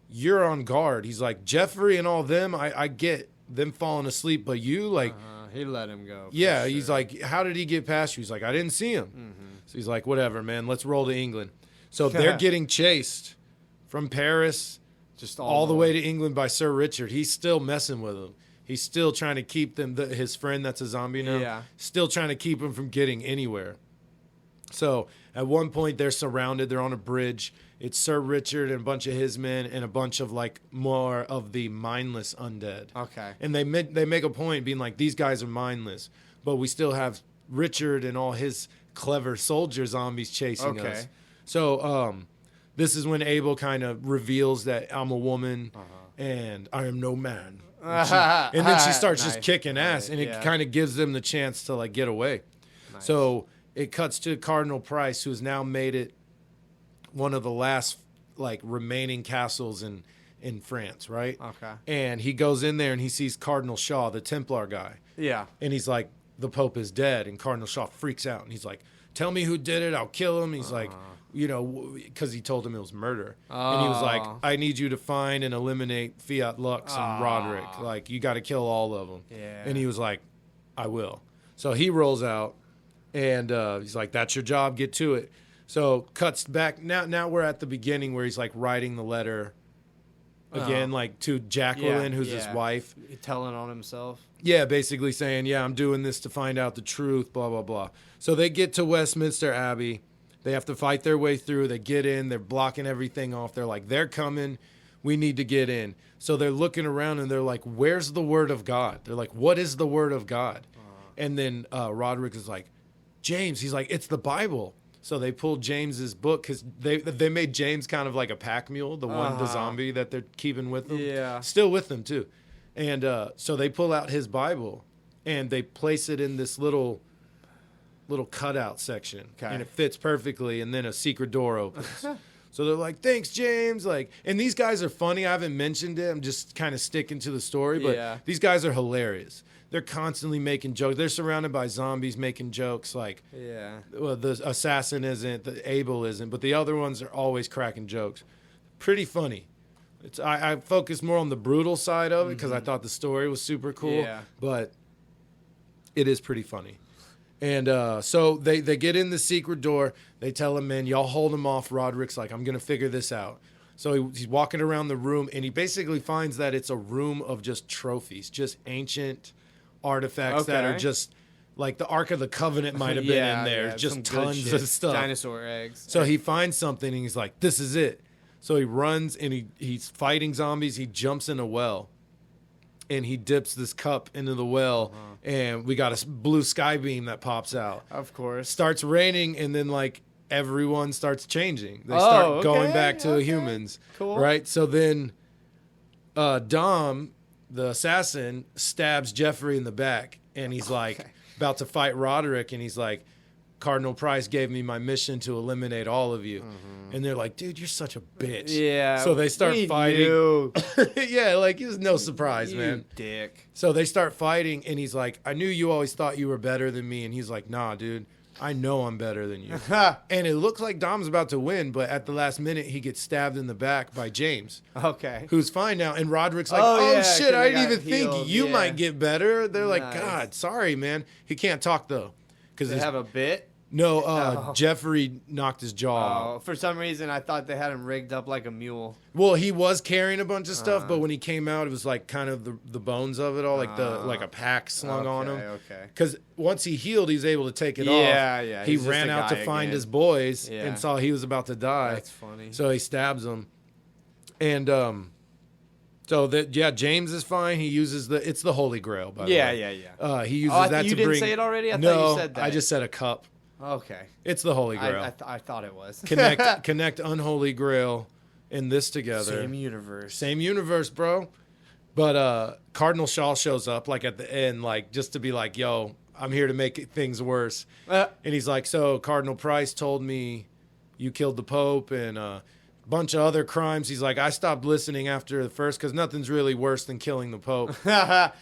you're on guard. He's like, Jeffrey and all them, I get them falling asleep, but you, like, He let him go. for yeah, sure. he's like, how did he get past you? He's like, I didn't see him. So he's like, whatever, man, let's roll to England. So they're getting chased from Paris just all the way to England by Sir Richard. He's still messing with them. He's still trying to keep them, his friend that's a zombie now, Yeah. still trying to keep him from getting anywhere. So at one point they're surrounded. They're on a bridge. It's Sir Richard and a bunch of his men and a bunch of like more of the mindless undead. Okay. And they make a point being like, these guys are mindless, but we still have Richard and all his clever soldier zombies chasing Okay. us. So this is when Abel kind of reveals that I'm a woman and I am no man. And then she starts just Nice. kicking ass, and it Yeah. kind of gives them the chance to like get away. Nice. So it cuts to Cardinal Price, who's now made it one of the last like remaining castles in France, right? Okay. And he goes in there and he sees Cardinal Shaw, the Templar guy, Yeah. and he's like, the Pope is dead, and Cardinal Shaw freaks out, and he's like, tell me who did it. I'll kill him. He's like, because he told him it was murder. And he was like, I need you to find and eliminate Fiat Lux and Roderick. Like, you got to kill all of them. Yeah. And he was like, I will. So he rolls out, and he's like, that's your job. Get to it. So cuts back. Now we're at the beginning where he's like writing the letter again, like to Jacqueline, who's his wife. Telling on himself. Yeah, basically saying, I'm doing this to find out the truth, blah, blah, blah. So they get to Westminster Abbey. They have to fight their way through. They get in. They're blocking everything off. They're like, they're coming. We need to get in. So they're looking around, and they're like, where's the word of God? They're like, what is the word of God? And then Roderick is like, James. He's like, it's the Bible. So they pulled James's book because they made James kind of like a pack mule, the zombie that they're keeping with them. Yeah. Still with them, too. And so they pull out his Bible, and they place it in this little cutout section. Okay. And it fits perfectly, and then a secret door opens. So they're like, thanks, James. Like, and these guys are funny. I haven't mentioned it. I'm just kind of sticking to the story. But these guys are hilarious. They're constantly making jokes. They're surrounded by zombies making jokes. Like, well, the assassin isn't, the Abel isn't, but the other ones are always cracking jokes. Pretty funny. I focused more on the brutal side of it because I thought the story was super cool. Yeah. But it is pretty funny. And so they get in the secret door. They tell him, man, y'all hold him off. Roderick's like, I'm going to figure this out. So he's walking around the room, and he basically finds that it's a room of just trophies, just ancient artifacts that are just like the Ark of the Covenant might have been in there. Just tons of stuff. Dinosaur eggs. So he finds something, and he's like, this is it. So he runs, and he's fighting zombies. He jumps in a well, and he dips this cup into the well, and we got a blue sky beam that pops out. Of course. Starts raining, and then, like, everyone starts changing. They start going back to humans. Cool. Right? So then Dom, the assassin, stabs Jeffrey in the back, and he's like about to fight Roderick, and he's like, Cardinal Price gave me my mission to eliminate all of you. And they're like, dude, you're such a bitch. Yeah. So they start fighting. Yeah, like, it's no surprise, man. Dick. So they start fighting, and he's like, I knew you always thought you were better than me. And he's like, nah, dude, I know I'm better than you. And it looks like Dom's about to win, but at the last minute, he gets stabbed in the back by James. Okay. Who's fine now. And Roderick's like, shit, I didn't even think you might get better. They're like, God, sorry, man. He can't talk, though. Does he have a bit? No, Jeffrey knocked his jaw out. For some reason, I thought they had him rigged up like a mule. Well, he was carrying a bunch of stuff, but when he came out, it was like kind of the bones of it all, like a pack slung on him. Okay. Because once he healed, he was able to take it off. Yeah. He ran out to find his boys and saw he was about to die. That's funny. So he stabs him. And James is fine. He uses it's the Holy Grail, by the way. Yeah. He uses that to bring... You didn't say it already? I thought you said that. I just said a cup. Okay. It's the Holy Grail. I thought it was. Connect unholy grail in this together. Same universe, bro. But Cardinal Shaw shows up like at the end, like just to be like, yo, I'm here to make things worse. And he's like, so Cardinal Price told me you killed the Pope and a bunch of other crimes. He's like, I stopped listening after the first because nothing's really worse than killing the Pope.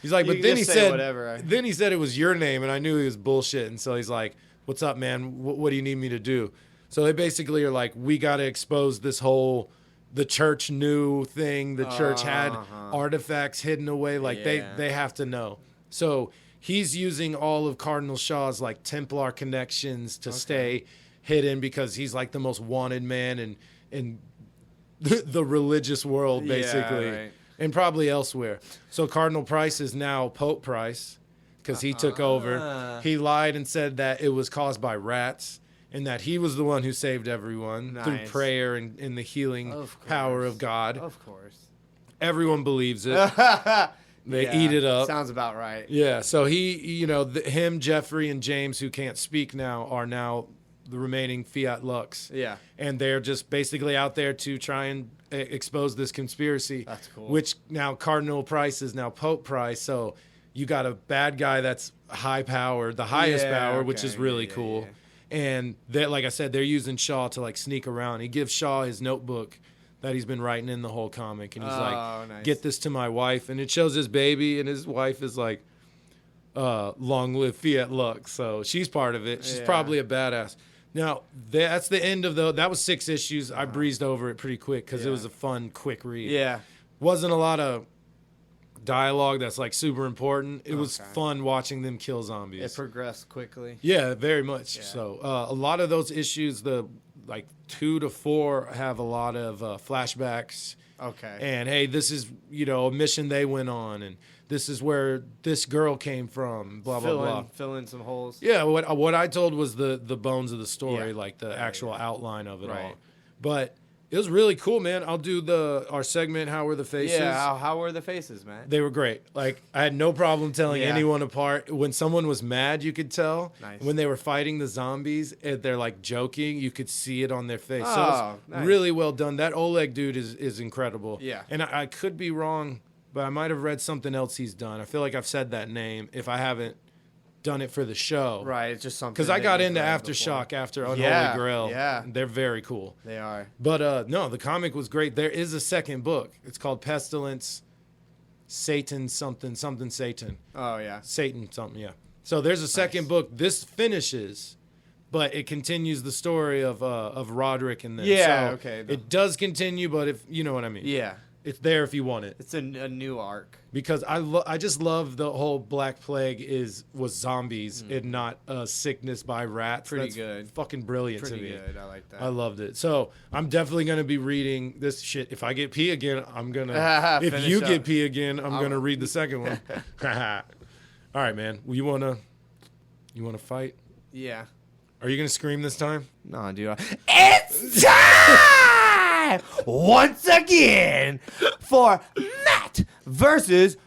He's like, but then he said, then he said it was your name, and I knew he was bullshitting. So he's like, what's up, man? What do you need me to do? So they basically are like, we got to expose this whole, the church knew thing. The church had artifacts hidden away. Like they have to know. So he's using all of Cardinal Shaw's like Templar connections to stay hidden because he's like the most wanted man in the religious world, basically, and probably elsewhere. So Cardinal Price is now Pope Price. Because he took over. He lied and said that it was caused by rats and that he was the one who saved everyone through prayer and the healing power of God. Of course. Everyone believes it. They eat it up. Sounds about right. Yeah. So him, Jeffrey, and James, who can't speak now, are now the remaining Fiat Lux. Yeah. And they're just basically out there to try and expose this conspiracy. That's cool. Which now Cardinal Price is now Pope Price. So... you got a bad guy that's high power, the highest power, which is really cool. Yeah. And like I said, they're using Shaw to like sneak around. He gives Shaw his notebook that he's been writing in the whole comic. And he's like, get this to my wife. And it shows his baby, and his wife is like, Long Live Fiat Lux. So she's part of it. She's Yeah. probably a badass. Now, that's the end of that was 6 issues. I breezed over it pretty quick because it was a fun, quick read. Yeah. Wasn't a lot of dialogue that's like super important. It was fun watching them kill zombies. It progressed quickly. Yeah, very much. Yeah. So a lot of those issues, the like 2 to 4, have a lot of flashbacks. Okay. And hey, this is a mission they went on, and this is where this girl came from. Blah blah blah. Fill in some holes. Yeah, what I told was the bones of the story, Yeah. like the actual outline of it all. Right. But it was really cool, man. I'll do our segment. How were the faces? Yeah. How were the faces, man? They were great. Like, I had no problem telling Yeah. anyone apart. When someone was mad, you could tell. Nice. When they were fighting the zombies, and they're like joking, you could see it on their face. So Oh, it's nice. really well done. That Oleg dude is incredible. Yeah. And I could be wrong, but I might have read something else he's done. I feel like I've said that name if I haven't done it for the show. Right. It's just something. Because I that got you've into read Aftershock before. after Unholy Yeah, Grail. yeah. They're very cool. They are. But no, the comic was great. There is a second book. It's called Pestilence, Satan something Satan. Oh yeah. Satan something, yeah. So there's a second book. This finishes, but it continues the story of Roderick and them. Yeah, So okay. It does continue, but if you know what I mean. Yeah. It's there if you want it. It's a new arc. Because I just love the whole Black Plague was zombies and not sickness by rats. Pretty That's good. fucking brilliant to Pretty me. good. I like that. I loved it. So I'm definitely going to be reading this shit. If I get pee again, I'm going to. If Finish you up. get pee again, I'm going to read the second one. All right, man. Well, you want to fight? Yeah. Are you going to scream this time? No, dude. It's time once again for Matt versus.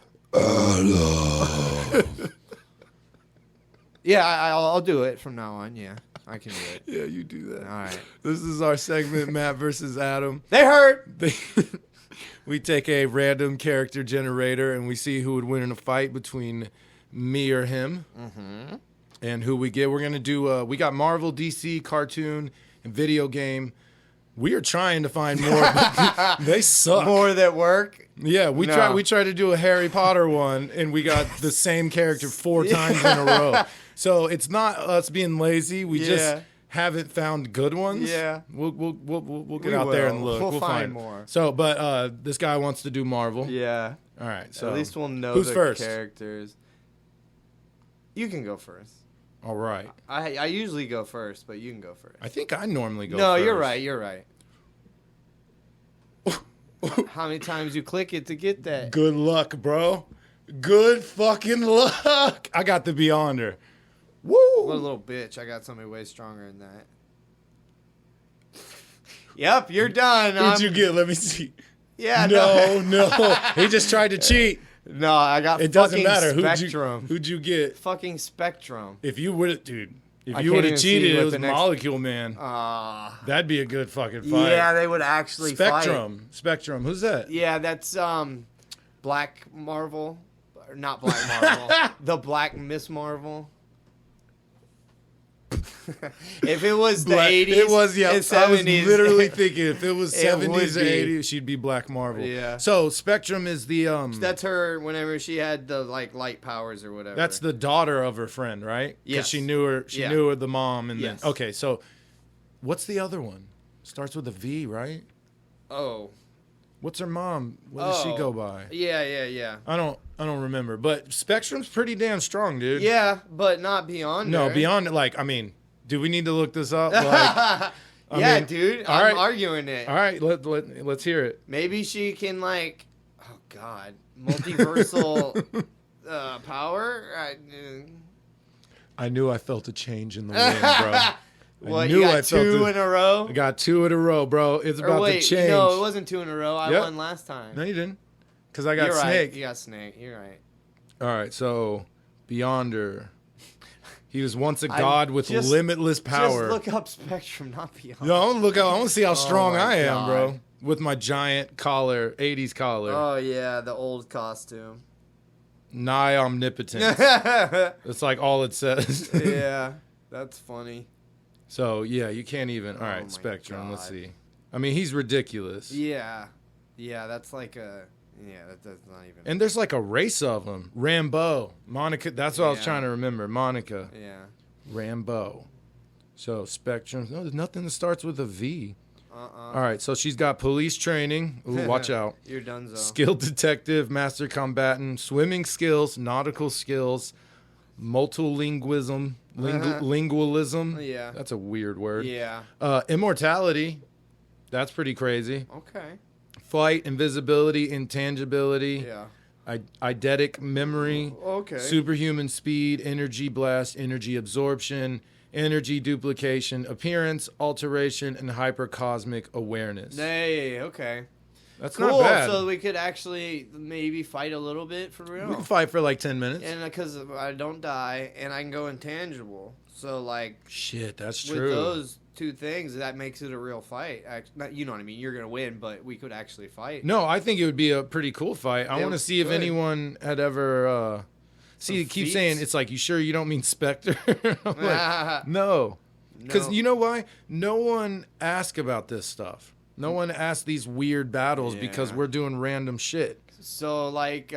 Yeah, I'll do it from now on. Yeah, I can do it. Yeah, you do that. All right. This is our segment, Matt versus Adam. They hurt. We take a random character generator and we see who would win in a fight between me or him. Mm-hmm. And who we get. We're going to do, we got Marvel, DC, cartoon, and video game. We are trying to find more, but they suck. More that work. Yeah, we tried to do a Harry Potter one, and we got the same character 4 times in a row. So it's not us being lazy. We just haven't found good ones. Yeah. We'll get out there and look. We'll find more. So, but this guy wants to do Marvel. Yeah. All right. So At least we'll know who's the first? characters. You can go first. All right. I usually go first, but you can go first. I think I normally go No, first. you're right. You're right. How many times you click it to get that? Good luck, bro. Good fucking luck. I got the Beyonder. Woo! What a little bitch. I got somebody way stronger than that. Yep, you're done. Who'd you get? Let me see. Yeah, No. He just tried to cheat. No, I got It doesn't fucking matter. Spectrum. Who'd you get? Fucking Spectrum. If you would, dude. If I you can't would even have see cheated, what it was the next- Molecule Man. That'd be a good fucking fight. Yeah, they would actually fight. Spectrum. Who's that? Yeah, that's Black Marvel. Or not Black Marvel. The Black Miss Marvel. If it was the 80s It was, yeah. and I was 70s. literally thinking if it was It 70s would or be. 80s, she'd be Black Marvel. Yeah. So Spectrum is the That's her whenever she had the like light powers or whatever. That's the daughter of her friend, right? Because Yes. she knew her. She Yeah. knew her, the mom, and Yes. then okay. So, what's the other one? Starts with a V, right? Oh. What's her mom? What does she Oh. go by? Yeah. I don't remember. But Spectrum's pretty damn strong, dude. Yeah, but not beyond. No, her. beyond like I mean, do we need to look this up? Like, I Yeah, mean, dude. all I'm right. arguing it. all right, let's hear it. Maybe she can like, oh god, multiversal power. I knew I felt a change in the wind, bro. What, knew you I got felt two it. in a row? I got 2 in a row, bro. It's Or about wait, to change. no, it wasn't 2 in a row. I Yep. won last time. No, you didn't. Because I got You're right. Snake. You got Snake. You're right. All right, so Beyonder. He was once a god with just- limitless power. Just look up Spectrum, not Beyond. No, I want to see how strong my I am, God. bro. With my giant collar, 80s collar. Oh yeah, the old costume. Nigh omnipotent. That's like all it says. Yeah, that's funny. So, yeah, you can't even. All Oh right, my Spectrum. Let's God. see. I mean, he's ridiculous. Yeah, that's like a Yeah, that's not even. And there's like a race of them. Rambo, Monica. That's what I was Yeah. trying to remember. Monica, Yeah. Rambo. So Spectrum. No, there's nothing that starts with a V. Uh-uh. All right, so she's got police training. Ooh, watch out. You're donezo. Skilled detective, master combatant, swimming skills, nautical skills, multilingualism, lingualism. Yeah. That's a weird word. Yeah. Immortality. That's pretty crazy. Okay. Flight, invisibility, intangibility, Yeah. eidetic memory, Okay. superhuman speed, energy blast, energy absorption, energy duplication, appearance, alteration, and hypercosmic awareness. Hey, okay. That's Cool. not bad. So we could actually maybe fight a little bit for real. We can fight for like 10 minutes. And because I don't die and I can go intangible. So, like, Shit, that's with true. those two things, that makes it a real fight. Not, you know what I mean? You're going to win, but we could actually fight. No, I think it would be a pretty cool fight. I It want to see if would. anyone had ever. See, you keep feats? saying it's like, you sure you don't mean Spectre? I'm like, no. Because No. you know why? No one asked about this stuff. No one asked these weird battles because Yeah. we're doing random shit. So, like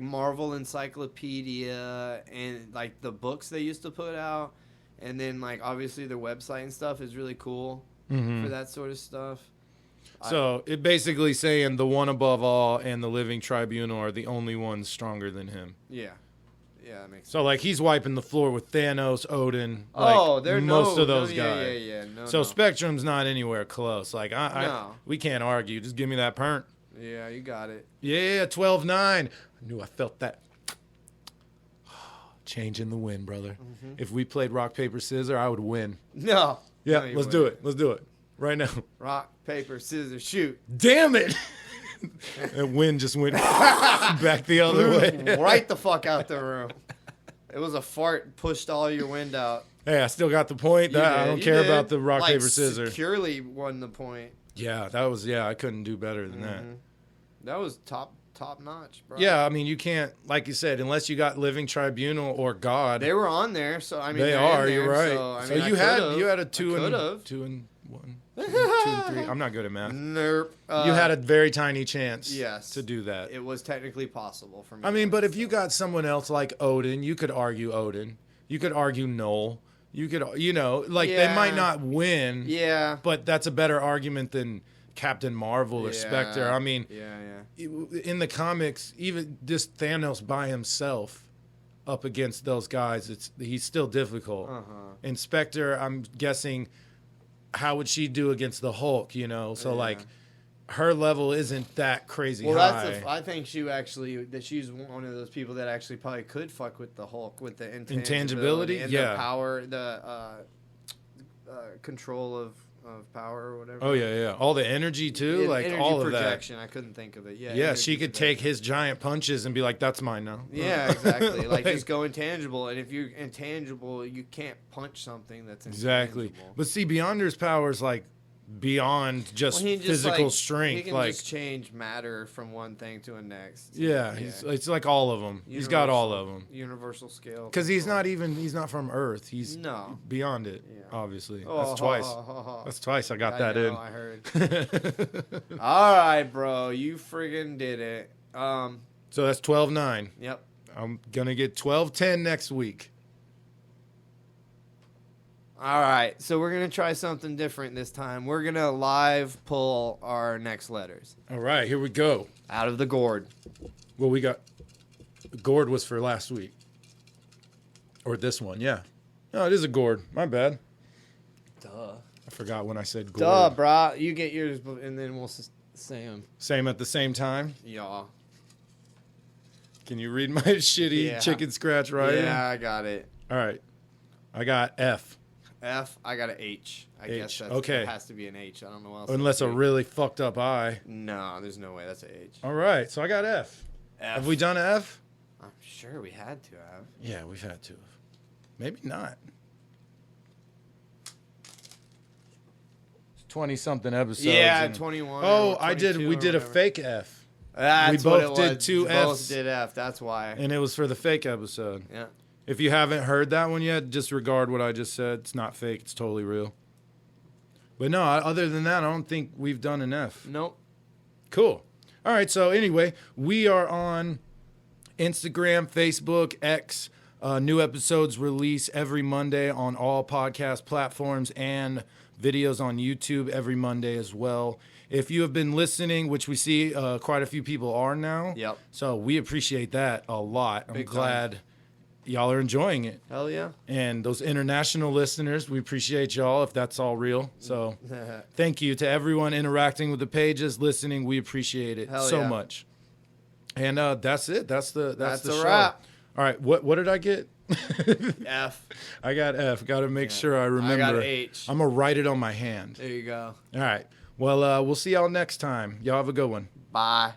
Marvel Encyclopedia and, like, the books they used to put out. And then, like, obviously their website and stuff is really cool for that sort of stuff. So it basically saying the one above all and the living tribunal are the only ones stronger than him. Yeah. Yeah, that makes sense. So like he's wiping the floor with Thanos, Odin, Oh, like they're most of those yeah, guys. Yeah. No, So no. Spectrum's not anywhere close. Like No. we can't argue. Just give me that pernt. Yeah, you got it. Yeah, 12-9. I knew I felt that. Change in the wind, brother. If we played rock, paper, scissors, I would win. No. Yeah, No, you let's do wouldn't. it. Let's do it. Right now. Rock, paper, scissors, shoot. Damn it! And wind just went back the other way. Right the fuck out the room. It was a fart, pushed all your wind out. Hey, I still got the point. You I did, don't you care did. about the rock, Like, paper, scissors. Securely won the point. Yeah, I couldn't do better than that. That was top notch, bro. Yeah, I mean, you can't, like you said, unless you got Living Tribunal or God. They were on there, so I mean They they're are. in You're there, right. So, I So mean, you I had a two and could've. 1, 2 and 3. I'm not good at math. Nope. You had a very tiny chance. yes. To do that. It was technically possible for me. I mean, but if you got someone else like Odin, you could argue Odin. You could argue Noel. You could, like they Yeah. might not win. yeah. But that's a better argument than Captain Marvel or Spectre. I mean, Yeah. in the comics, even just Thanos by himself up against those guys, he's still difficult. And Spectre, I'm guessing, how would she do against the Hulk? So like, her level isn't that crazy Well, high. I think she's one of those people that actually probably could fuck with the Hulk with the Intangibility? and Yeah. the power, the control of power or whatever. Oh yeah. All the energy too, like energy all of projection. I couldn't think of it. Yeah. Yeah, energy she could projection. take his giant punches and be like, "That's mine now." Yeah, exactly. Like just go intangible, and if you're intangible, you can't punch something that's Exactly. intangible. But see, Beyonder's power is like beyond just Well, he just, physical like, strength. He can like, just change matter from one thing to the next. yeah, it's like all of them. He's got all of them. Universal scale. Because he's not from Earth. He's No. beyond it. Yeah. Obviously, Oh, that's twice. That's twice I got that in. I heard. All right, bro. You friggin' did it. So that's 12-9. Yep. I'm gonna get 12-10 next week. All right. So we're going to try something different this time. We're going to live pull our next letters All right, here we go. out of the gourd. Well, we got gourd was for last week, or this one. Yeah. No, it is a gourd. My bad. Duh. I forgot when I said gourd. Duh, brah. You get yours, and then we'll say them. Same at the same time. Yeah. Can you read my shitty Yeah. chicken scratch writing? Yeah, I got it. All right. I got F. F, I got an H. I guess H, that's, okay. it has to be an H. I don't know what else. Unless it a would be. really fucked up I. No, there's no way. That's an H. All right. So I got F. F. Have we done an F? I'm sure we had to have. Yeah, we've had to. Maybe not. It's 20-something episodes. Yeah, and- 21. Oh, or I did. 22 We or did a whatever. fake F. That's we what both it did was. two We both Fs. did F. That's why. And it was for the fake episode. Yeah. If you haven't heard that one yet, disregard what I just said. It's not fake. It's totally real. But no, other than that, I don't think we've done an F. Nope. Cool. All right. So anyway, we are on Instagram, Facebook, X. New episodes release every Monday on all podcast platforms and videos on YouTube every Monday as well. If you have been listening, which we see quite a few people are now. Yep. So we appreciate that a lot. I'm Big time. glad y'all are enjoying it. Hell yeah. And those international listeners, we appreciate y'all if that's all real. So thank you to everyone interacting with the pages, listening. We appreciate it Hell so yeah. much. And that's it. That's the That's a show. wrap. All right. What did I get? F. I got F. Got to make sure I remember. I got H. I'm going to write it on my hand. There you go. All right. Well, we'll see y'all next time. Y'all have a good one. Bye.